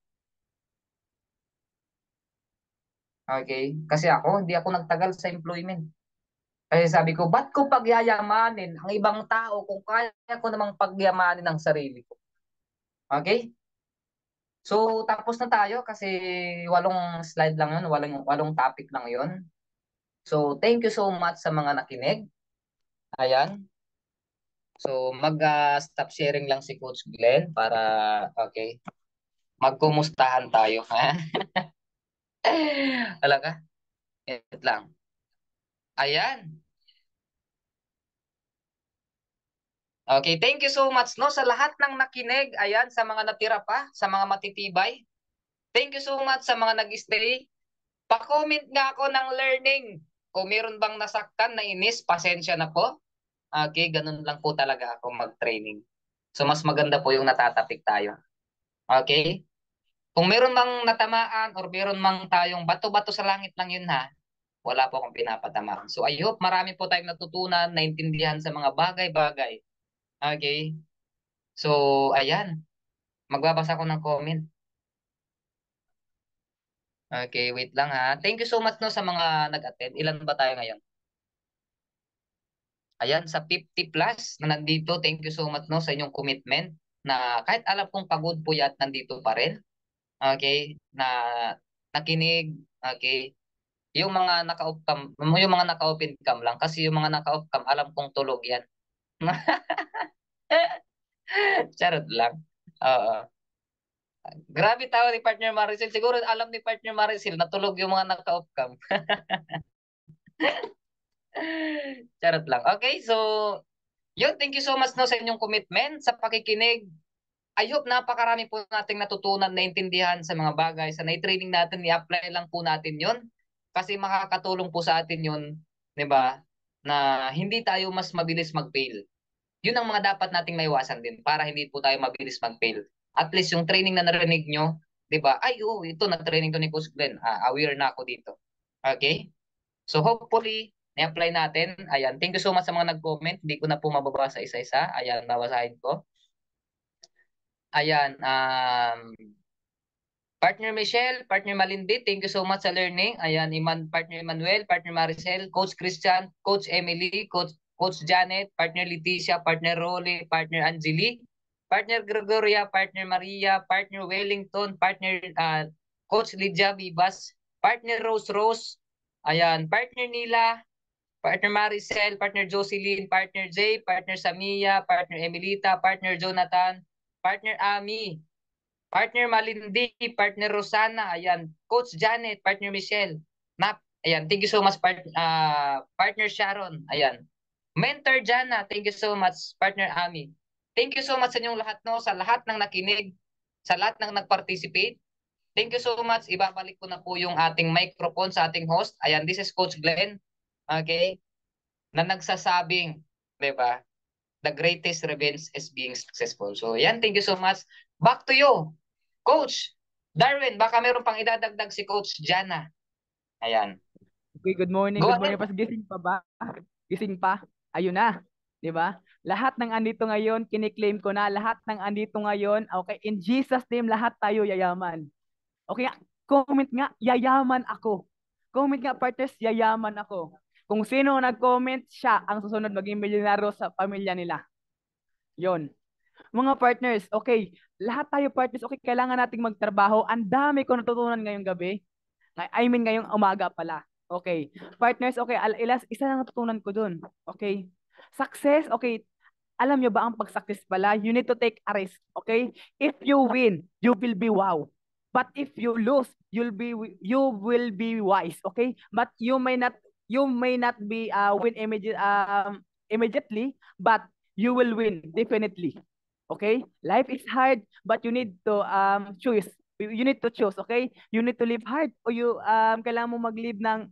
Okay? Kasi ako, hindi ako nagtagal sa employment. Kasi sabi ko, ba't ko pagyayamanin ang ibang tao kung kaya ko namang pagyamanin ang sarili ko? Okay? So, tapos na tayo kasi walong slide lang yun, walong topic lang yun. So, thank you so much sa mga nakinig. Ayan. So, mag-stop sharing lang si Coach Glenn para, okay, magkumustahan tayo. Wala ka? Wait lang. Ayan. Okay, thank you so much no sa lahat ng nakinig. Ayan, sa mga natira pa, sa mga matitibay. Thank you so much sa mga nag-stay. Pa-comment nga ako ng learning. Kung meron bang nasaktan na inis, pasensya na po. Okay, ganun lang po talaga ako mag-training. So mas maganda po yung natatapik tayo. Okay? Kung meron mang natamaan or meron mang tayong bato-bato sa langit lang yun ha, wala po akong pinapatamaan. So I hope marami po tayong natutunan, naintindihan sa mga bagay-bagay. Okay? So, ayan. Magbabasa ko ng comment. Okay, wait lang ha. Thank you so much no sa mga nag-attend. Ilan ba tayo ngayon? Ayan, sa 50 plus na nandito, thank you so much no sa inyong commitment na kahit alam kong pagod po yan, nandito pa rin. Okay? Na nakinig, okay? Yung mga naka-open cam lang kasi yung mga naka-off cam, alam kong tulog yan. Charot lang. Oo. Grabe tao ni partner Maricel. Siguro alam ni partner Maricel natulog yung mga naka-off cam. Charot lang. Okay, so yun, thank you so much no sa inyong commitment, sa pakikinig. I hope napakarami po nating natutunan, naintindihan sa mga bagay. Sa na-training natin, i-apply lang po natin yun. Kasi makakatulong po sa atin yun, di ba? Na hindi tayo mas mabilis mag-fail. Yun ang mga dapat nating maiwasan din para hindi po tayo mabilis mag-fail. At least yung training na narinig nyo, di ba? Ay, oh, ito na-training to ni Coach Glenn. Aware na ako dito. Okay? So hopefully, na-apply natin. Ayan, thank you so much sa mga nag-comment. Hindi ko na po mababasa isa-isa. Ayan, babasahin ko. Ayan, Partner Michelle, Partner Malindi, thank you so much sa learning. Ayan, Partner Emmanuel, Partner Maricel, Coach Christian, Coach Emily, Coach Janet, Partner Leticia, Partner Rolly, Partner Angeli, Partner Gregoria, Partner Maria, Partner Wellington, Partner Coach Lydia Vivas, Partner Rose Rose, ayan, Partner Nila, Partner Maricel, Partner Jocelyn, Partner Jay, Partner Samia, Partner Emilita, Partner Jonathan, Partner Ami, Partner Malindi, Partner Rosana, ayan, Coach Janet, Partner Michelle, Nap, ayan, thank you so much, Partner Sharon, ayan, Mentor Jana, thank you so much, Partner Ami. Thank you so much sa inyong lahat, no, sa lahat ng nakinig, sa lahat ng nag-participate. Thank you so much. Ibabalik ko na po yung ating microphone sa ating host. Ayan, this is Coach Glenn. Okay? Na nagsasabing, 'di ba? The greatest revenge is being successful. So, yan, thank you so much. Back to you, Coach Darwin. Baka meron pang idadagdag si Coach Jana. Ayan.
Okay, good morning.
Go
Good morning.
ahead.
Pas gising pa ba? Gising pa? Ayun na. 'Di ba? Lahat ng andito ngayon, kiniklaim ko na lahat ng andito ngayon. Okay, in Jesus name lahat tayo yayaman. Okay, comment nga, yayaman ako. Comment nga partners, yayaman ako. Kung sino nag-comment, siya ang susunod maging milyonaryo sa pamilya nila. 'Yon. Mga partners, okay. Lahat tayo partners, okay, kailangan nating magtrabaho. Ang dami ko natutunan ngayong gabi. I mean, ngayong umaga pala. Okay. Partners, okay, isa lang natutunan ko dun. Okay. Success, okay. Alam nyo ba ang pag-success pala? You need to take a risk. Okay? If you win, you will be wow. But if you lose, you will be wise. Okay? But you may not be win immediately, but you will win definitely. Okay? Life is hard, but you need to choose. You need to choose, okay? You need to live hard o kailangan mo mag-live ng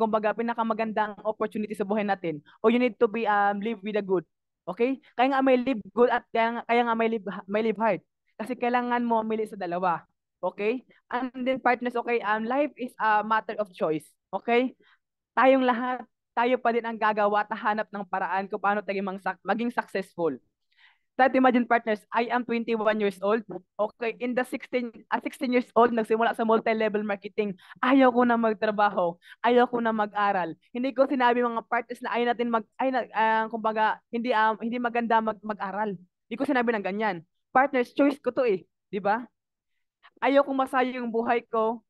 kumbaga pinakamagandang opportunity sa buhay natin. O you need to be live with a good. Okay? Kaya nga may live good at kaya nga may live hard. Kasi kailangan mo mamili sa dalawa. Okay? And then partners, okay, life is a matter of choice. Okay? Tayong lahat, tayo pa din ang gagawa at hanap ng paraan kung paano tayo maging successful. That imagine partners, I am 21 years old. Okay, in the 16 years old, nagsimula sa multi-level marketing. Ayaw ko na magtrabaho. Ayaw ko na mag-aral. Hindi ko sinabi mga partners na ayaw natin kumbaga, hindi maganda mag-aral. Hindi ko sinabi ng ganyan. Partners, choice ko to eh. Di ba? Ayaw kong masayang yung buhay ko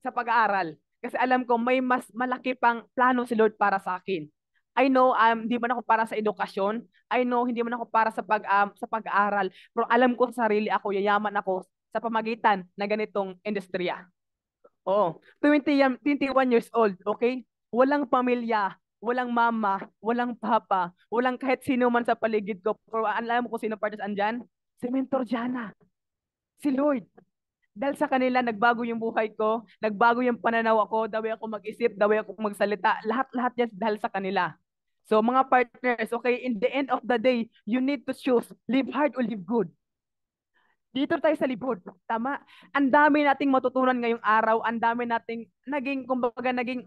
sa pag-aaral. Kasi alam ko may mas malaki pang plano si Lord para sa akin. I know hindi man ako para sa edukasyon. I know hindi man ako para sa pag-aaral. Pero alam ko sa sarili ako, yayaman ako sa pamagitan ng ganitong industriya. Oo. 21 years old, okay? Walang pamilya, walang mama, walang papa, walang kahit sino man sa paligid ko. Pero alam mo kung sino partners andyan? Si Mentor Jana, si Lord. Dahil sa kanila, nagbago yung buhay ko, nagbago yung pananaw ako, the way ako mag-isip, the way ako magsalita, lahat-lahat yan dahil sa kanila. So mga partners, okay, in the end of the day, you need to choose, live hard or live good. Dito tayo sa libod. Tama. Ang dami nating matutunan ngayong araw, ang dami nating kumbaga naging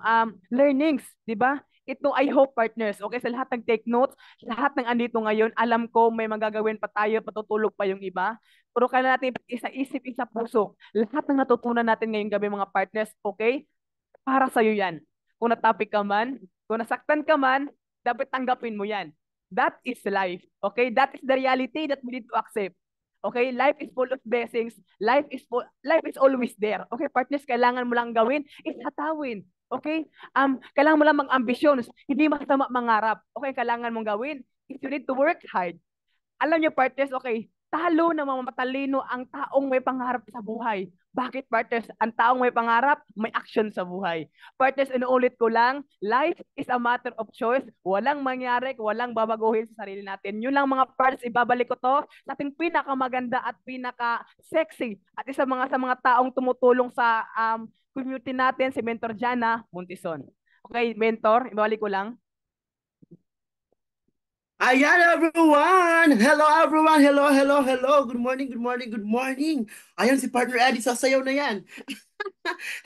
learnings, 'di ba? Ito I hope partners, okay, sa lahat ng take notes, lahat ng andito ngayon, alam ko may magagawin pa tayo, patutulog pa yung iba. Pero kailangan natin isa isip, isa puso. Lahat ng natutunan natin ngayong gabi mga partners, okay? Para sa iyo 'yan. Kung natapik ka man, kung nasaktan ka man, dapat tanggapin mo 'yan. That is life. Okay? That is the reality that we need to accept. Okay, life is full of blessings. Life is always there. Okay, partners, kailangan mo lang gawin is hatawin. Okay? Kailangan mo lang mag-ambisyon. Hindi masama mangarap. Okay, kailangan mong gawin is you need to work hard. Alam niyo partners, okay, talo na mga matalino ang taong may pangarap sa buhay. Bakit partners? Ang taong may pangarap, may action sa buhay. Partners, inuulit ko lang, life is a matter of choice. Walang mangyari, walang babaguhin sa sarili natin. Yun lang mga partners, ibabalik ko to sa ating pinakamaganda at pinaka-sexy at sa mga taong tumutulong sa community natin, si Mentor Jana Montison. Okay, Mentor, ibabalik ko lang.
Ayan everyone! Hello everyone! Hello, hello, hello! Good morning, good morning, good morning! Ayan si Partner Eddie, sasayaw na yan.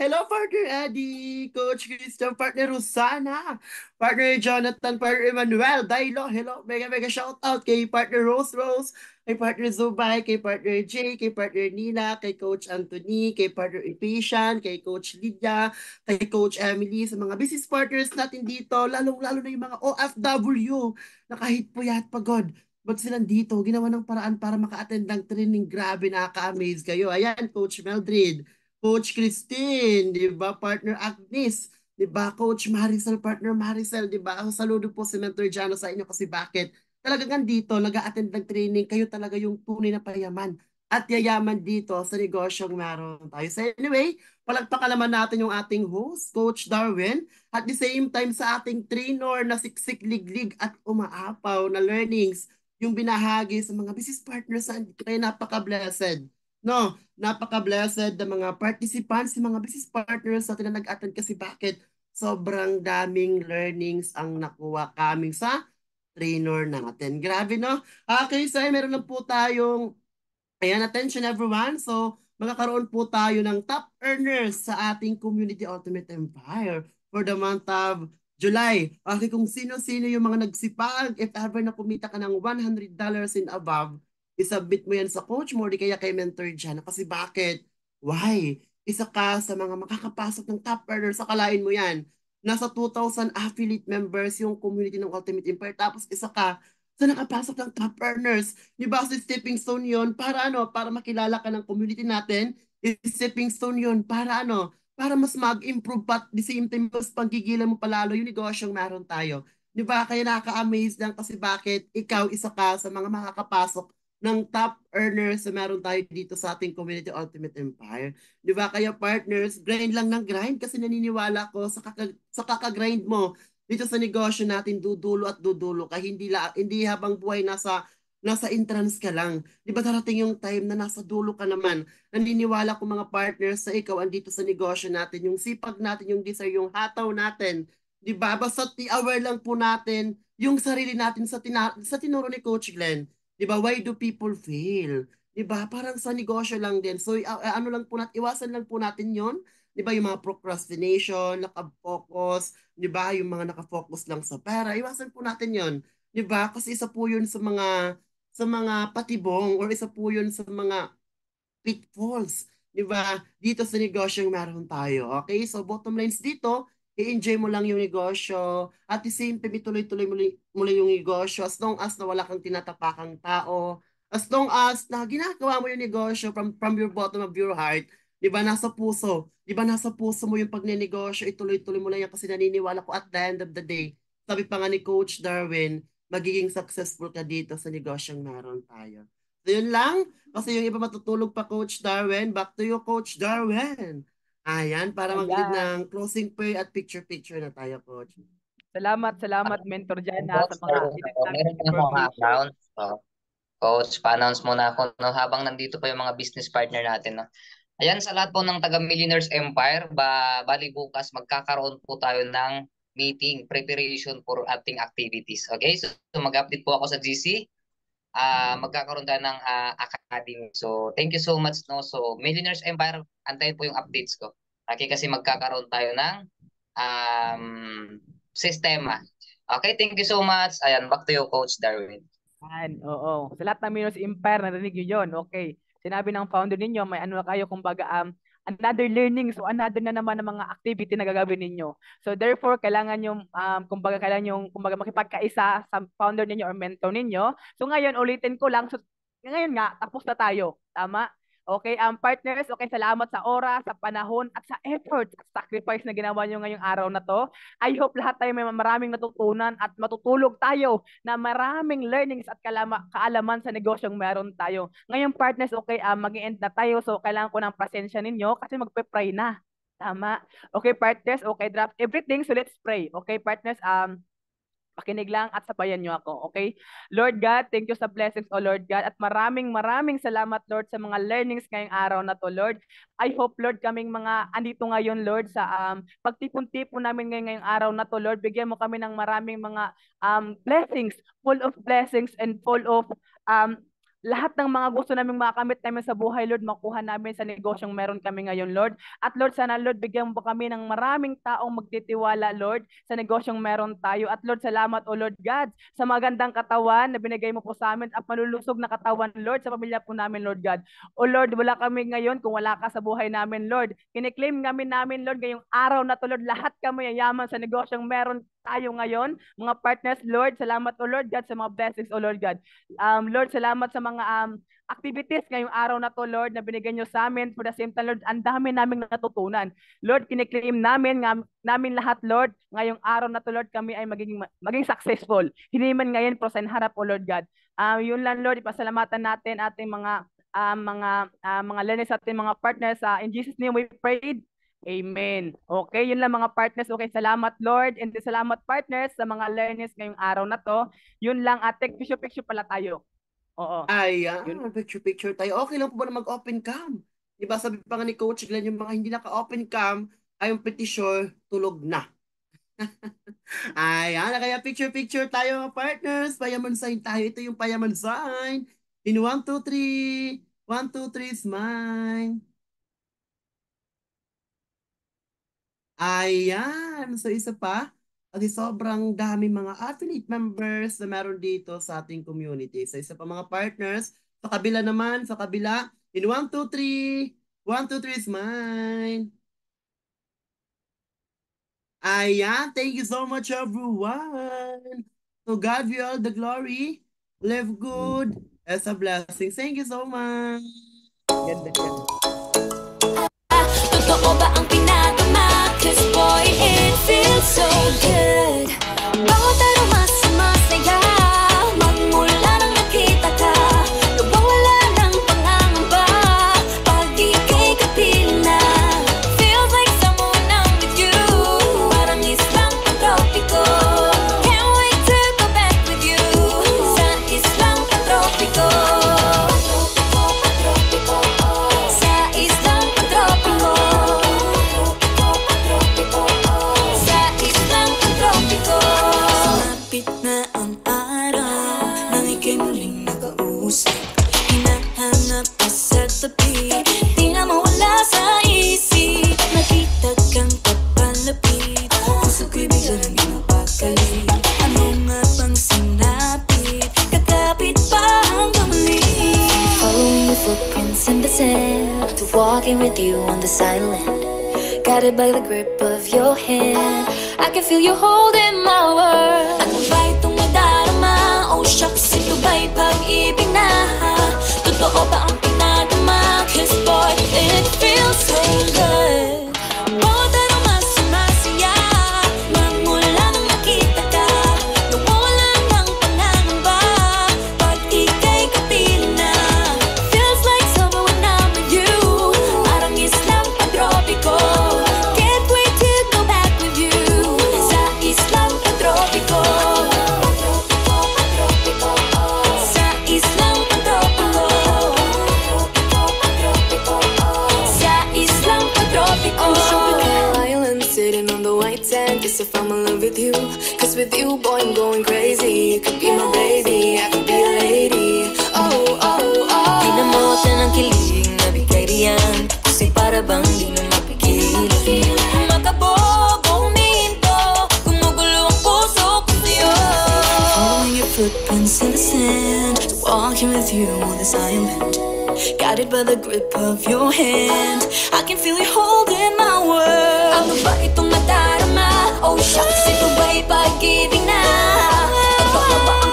Hello, Partner Eddie, Coach Christian, Partner Rosana, Partner Jonathan, Partner Emmanuel, Dailo, hello, mega mega shout out kay Partner Rose Rose, kay Partner Zubay, kay Partner Jay, kay Partner Nina, kay Coach Anthony, kay Partner Ipation, kay Coach Lydia, kay Coach Emily, sa mga business partners natin dito, lalong-lalo na yung mga OFW na kahit puyat pagod, ba't silang dito, ginawa ng paraan para maka-attend ng training, grabe, nakaka-amaze kayo. Ayan, Coach Meldred, Coach Christine, di ba? Partner Agnes, di ba? Coach Maricel, Partner Maricel, di ba? Ako saludo po si Mentor Jano sa inyo kasi bakit? Talagang dito, nag-a-attend ng training, kayo talaga yung tunay na payaman at yayaman dito sa negosyong meron tayo. So anyway, palagpakan naman natin yung ating host, Coach Darwin, at the same time sa ating trainer na siksik, liglig at umaapaw na learnings, yung binahagi sa mga business partners na kaya napaka-blessed. No, napaka-blessed ng mga participants, yung mga business partners natin na nag-attend kasi bakit? Sobrang daming learnings ang nakuha kaming sa trainer natin. Grabe, no? Okay, so meron lang po tayong, ayan, attention everyone. So, magkakaroon po tayo ng top earners sa ating Community Ultimate Empire for the month of July. Okay, kung sino-sino yung mga nagsipag, if ever na kumita ka ng $100 and above, isubmit mo yan sa coach mo, di kaya kay Mentor dyan. Kasi bakit? Why? Isa ka sa mga makakapasok ng top earners, sakalain mo yan. Nasa 2,000 affiliate members yung community ng Ultimate Empire. Tapos isa ka Saan nakapasok ng top earners? Di ba si stepping stone yun? Para ano? Para makilala ka ng community natin. Stepping stone yun. Para ano? Para mas mag-improve pa at the same time mas paggigilan mo palalo yung negosyong meron tayo. Di ba? Kaya nakaka-amaze lang kasi bakit ikaw isa ka sa mga makakapasok ng top earners na meron tayo dito sa ating Community Ultimate Empire. Di ba? Kaya partners, grind lang ng grind kasi naniniwala ko sa kakagrind mo dito sa negosyo natin dudulo at dudulo ka hindi habang buhay nasa entrance ka lang. 'Di ba darating yung time na nasa dulo ka naman. Naniniwala ko mga partners sa ikaw andito sa negosyo natin, yung sipag natin, yung desire, yung hataw natin. 'Di ba? Basta i-aware lang po natin yung sarili natin sa tinuro ni Coach Glenn. 'Di ba? Why do people fail? 'Di ba? Parang sa negosyo lang din. So ano lang po natin, iwasan lang po natin 'yon. 'Di ba yung mga procrastination, nakafocus, 'di ba? Yung mga nakafocus lang sa pera, iwasan po natin 'yon, 'di ba? Kasi isa po 'yun sa mga patibong or isa po 'yun sa mga pitfalls, 'di ba? Dito sa negosyong meron tayo. Okay? So bottom lines dito, i-enjoy mo lang yung negosyo at the same time ituloy-tuloy mo lang yung negosyo as long as na wala kang tinatapakang tao, as long as na ginagawa mo yung negosyo from your bottom of your heart, 'di ba? Nasa puso. 'Di ba nasa puso mo yung pagnenegosyo, ituloy-tuloy mo lang yan kasi naniniwala ko at the end of the day, sabi pa nga ni Coach Darwin, magiging successful ka dito sa negosyong meron tayo. So yun lang. Kasi yung iba matutulog pa, Coach Darwin. Back to you, Coach Darwin. Ayan, para mag-lead
Ayan.
ng closing prayer at picture-picture na tayo, Coach.
Salamat, mentor dyan
Coach,
sa mga dinagdag
meron pa akong
information.
account. Coach, pa-announce muna ako no, habang nandito pa yung mga business partner natin. No? Ayan, sa lahat po ng taga Millionaires Empire, bali bukas magkakaroon po tayo ng meeting, preparation for ating activities. Okay, so mag-update po ako sa GC. Magkakaroon tayo ng academy. So, thank you so much. No? So, Millionaires Empire, antayin po yung updates ko. Okay, kasi magkakaroon tayo ng um, sistema. Okay, thank you so much. Ayan, back to you, Coach Darwin.
Yan, oo. Sa lahat ng Minos Empire, narinig nyo yun. Okay. Sinabi ng founder ninyo, may ano na kayo, kumbaga, another learning. So, another na naman ng mga activity na gagawin ninyo. So, therefore, kailangan yung, kumbaga, kumbaga, makipagkaisa sa founder ninyo or mentor ninyo. So, ngayon, ulitin ko lang. So, ngayon nga, tapos na tayo. Tama? Okay, partners, okay, salamat sa oras, sa panahon, at sa effort, at sacrifice na ginawa nyo ngayong araw na to. I hope lahat tayo may maraming natutunan at matutulog tayo na maraming learnings at kaalaman sa negosyong meron tayo. Ngayon partners, okay, mag-end na tayo so kailangan ko ng pasensya ninyo kasi magpe-pray na. Tama. Okay partners, okay, drop everything so let's pray. Okay partners, pakinig lang at sabayan niyo ako, okay? Lord God, thank you sa blessings, oh Lord God. At maraming salamat, Lord, sa mga learnings ngayong araw na to, Lord. I hope, Lord, kaming mga andito ngayon, Lord, sa pagtipon-tipon namin ngayong araw na to, Lord. Bigyan mo kami ng maraming mga blessings, full of blessings and full of lahat ng mga gusto naming makamit namin sa buhay, Lord, makuha namin sa negosyong meron kami ngayon, Lord. At Lord, sana Lord, bigyan mo kami ng maraming taong magtitiwala, Lord, sa negosyong meron tayo. At Lord, salamat, O Lord God, sa magandang katawan na binigay mo po sa amin at malulusog na katawan, Lord, sa pamilya po namin, Lord God. O Lord, wala kami ngayon kung wala ka sa buhay namin, Lord. Kiniklaim namin, Lord, ngayong araw na to, Lord, lahat kami yayaman sa negosyong meron tayo ngayon. Mga partners, Lord, salamat, O Lord God, sa mga blessings, O Lord God. Lord, salamat sa mga activities ngayong araw na to, Lord, na binigay nyo sa amin. For the same time, Lord, ang dami naming natutunan. Lord, kiniklaim namin lahat, Lord, ngayong araw na to, Lord, kami ay maging successful. Hindi man ngayon, pero sa harap, O Lord God. Yun lang, Lord, ipasalamatan natin ating mga learners, ating mga partners. In Jesus' name we prayed. Amen. Okay, yun lang mga partners. Okay, salamat Lord and salamat partners sa mga learners ngayong araw na to. Yun lang, take picture pala tayo. Oo. Yun.
Ayan, picture-picture tayo. Okay lang po ba na mag-open cam? Di ba sabi pa nga ni Coach Glenn, yung mga hindi naka-open cam, ay yung pretty sure tulog na. Ayan, kaya picture-picture tayo mga partners. Payaman sign tayo. Ito yung payaman sign. In 1, 2, 3. 1, 2, 3, smile. Ayan. So isa pa, kasi sobrang dami mga affiliate members na meron dito sa ating community. So isa pa mga partners, sa kabila naman, sa kabila, in 1, 2, 3. 1, 2, 3, smile. Ayan, thank you so much everyone. To God be all the glory. Live
Mm.
good. It's a blessing. Thank you so much.
Ganda dyan.
Totoo ba ang pinagama? 'Cause boy, it feels so good. Bawat araw mas masaya, magmula nang nakita ka. Nawawala ng pangangamba, pag ika'y kapiling na. Feels like someone I'm with you, parang islang pantropiko. Can't wait to go back with you, sa islang pantropiko. Sa islang pantropiko. Sa islang pantropiko. Sumapit na ang araw nang ika'y muling nakausap. Hinahanap ka sa tabi, di na mawala sa isip. Nakita kang papalapit, puso ko'y bigla nang pinapakali. Ano nga bang sinapit, kakapit pa hanggang muli. Following your footprints in the sand, to walking with you on the silent. Guided by the grip of your hand, I can feel you holding my world. Ano ba itong nadarama? Oh shucks, ito ba'y pag-ibig na? Totoo ba ang pinagama? 'Cause boy, it feels so good. Bawat araw mas sumasaya, magmula nang nakita ka. Nawawala ng pangangamba, pag ika'y kapiling na. Feels like summer when I'm with you, parang islang pantropiko. Can't wait to go back with you, sa islang pantropiko. Sa islang pantropiko. Sa islang pantropiko. On the tropical island, sitting on the white sand. Guess if I'm in love with you, 'cause with you, boy, I'm going crazy. You could be my baby, I could be a lady. Oh, oh, oh. Pinamotan ng kilig na bigay riyan, kasi para bang di na mapigil. Makabog, huminto, gumugulo ang puso ko sa'yo. Following your footprints in the sand, walking with you on this island. Guided by the grip of your hand, I can feel you holding my world. Ano ba itong nadarama? Oh shucks, ito ba'y pag-ibig na? Totoo ba ang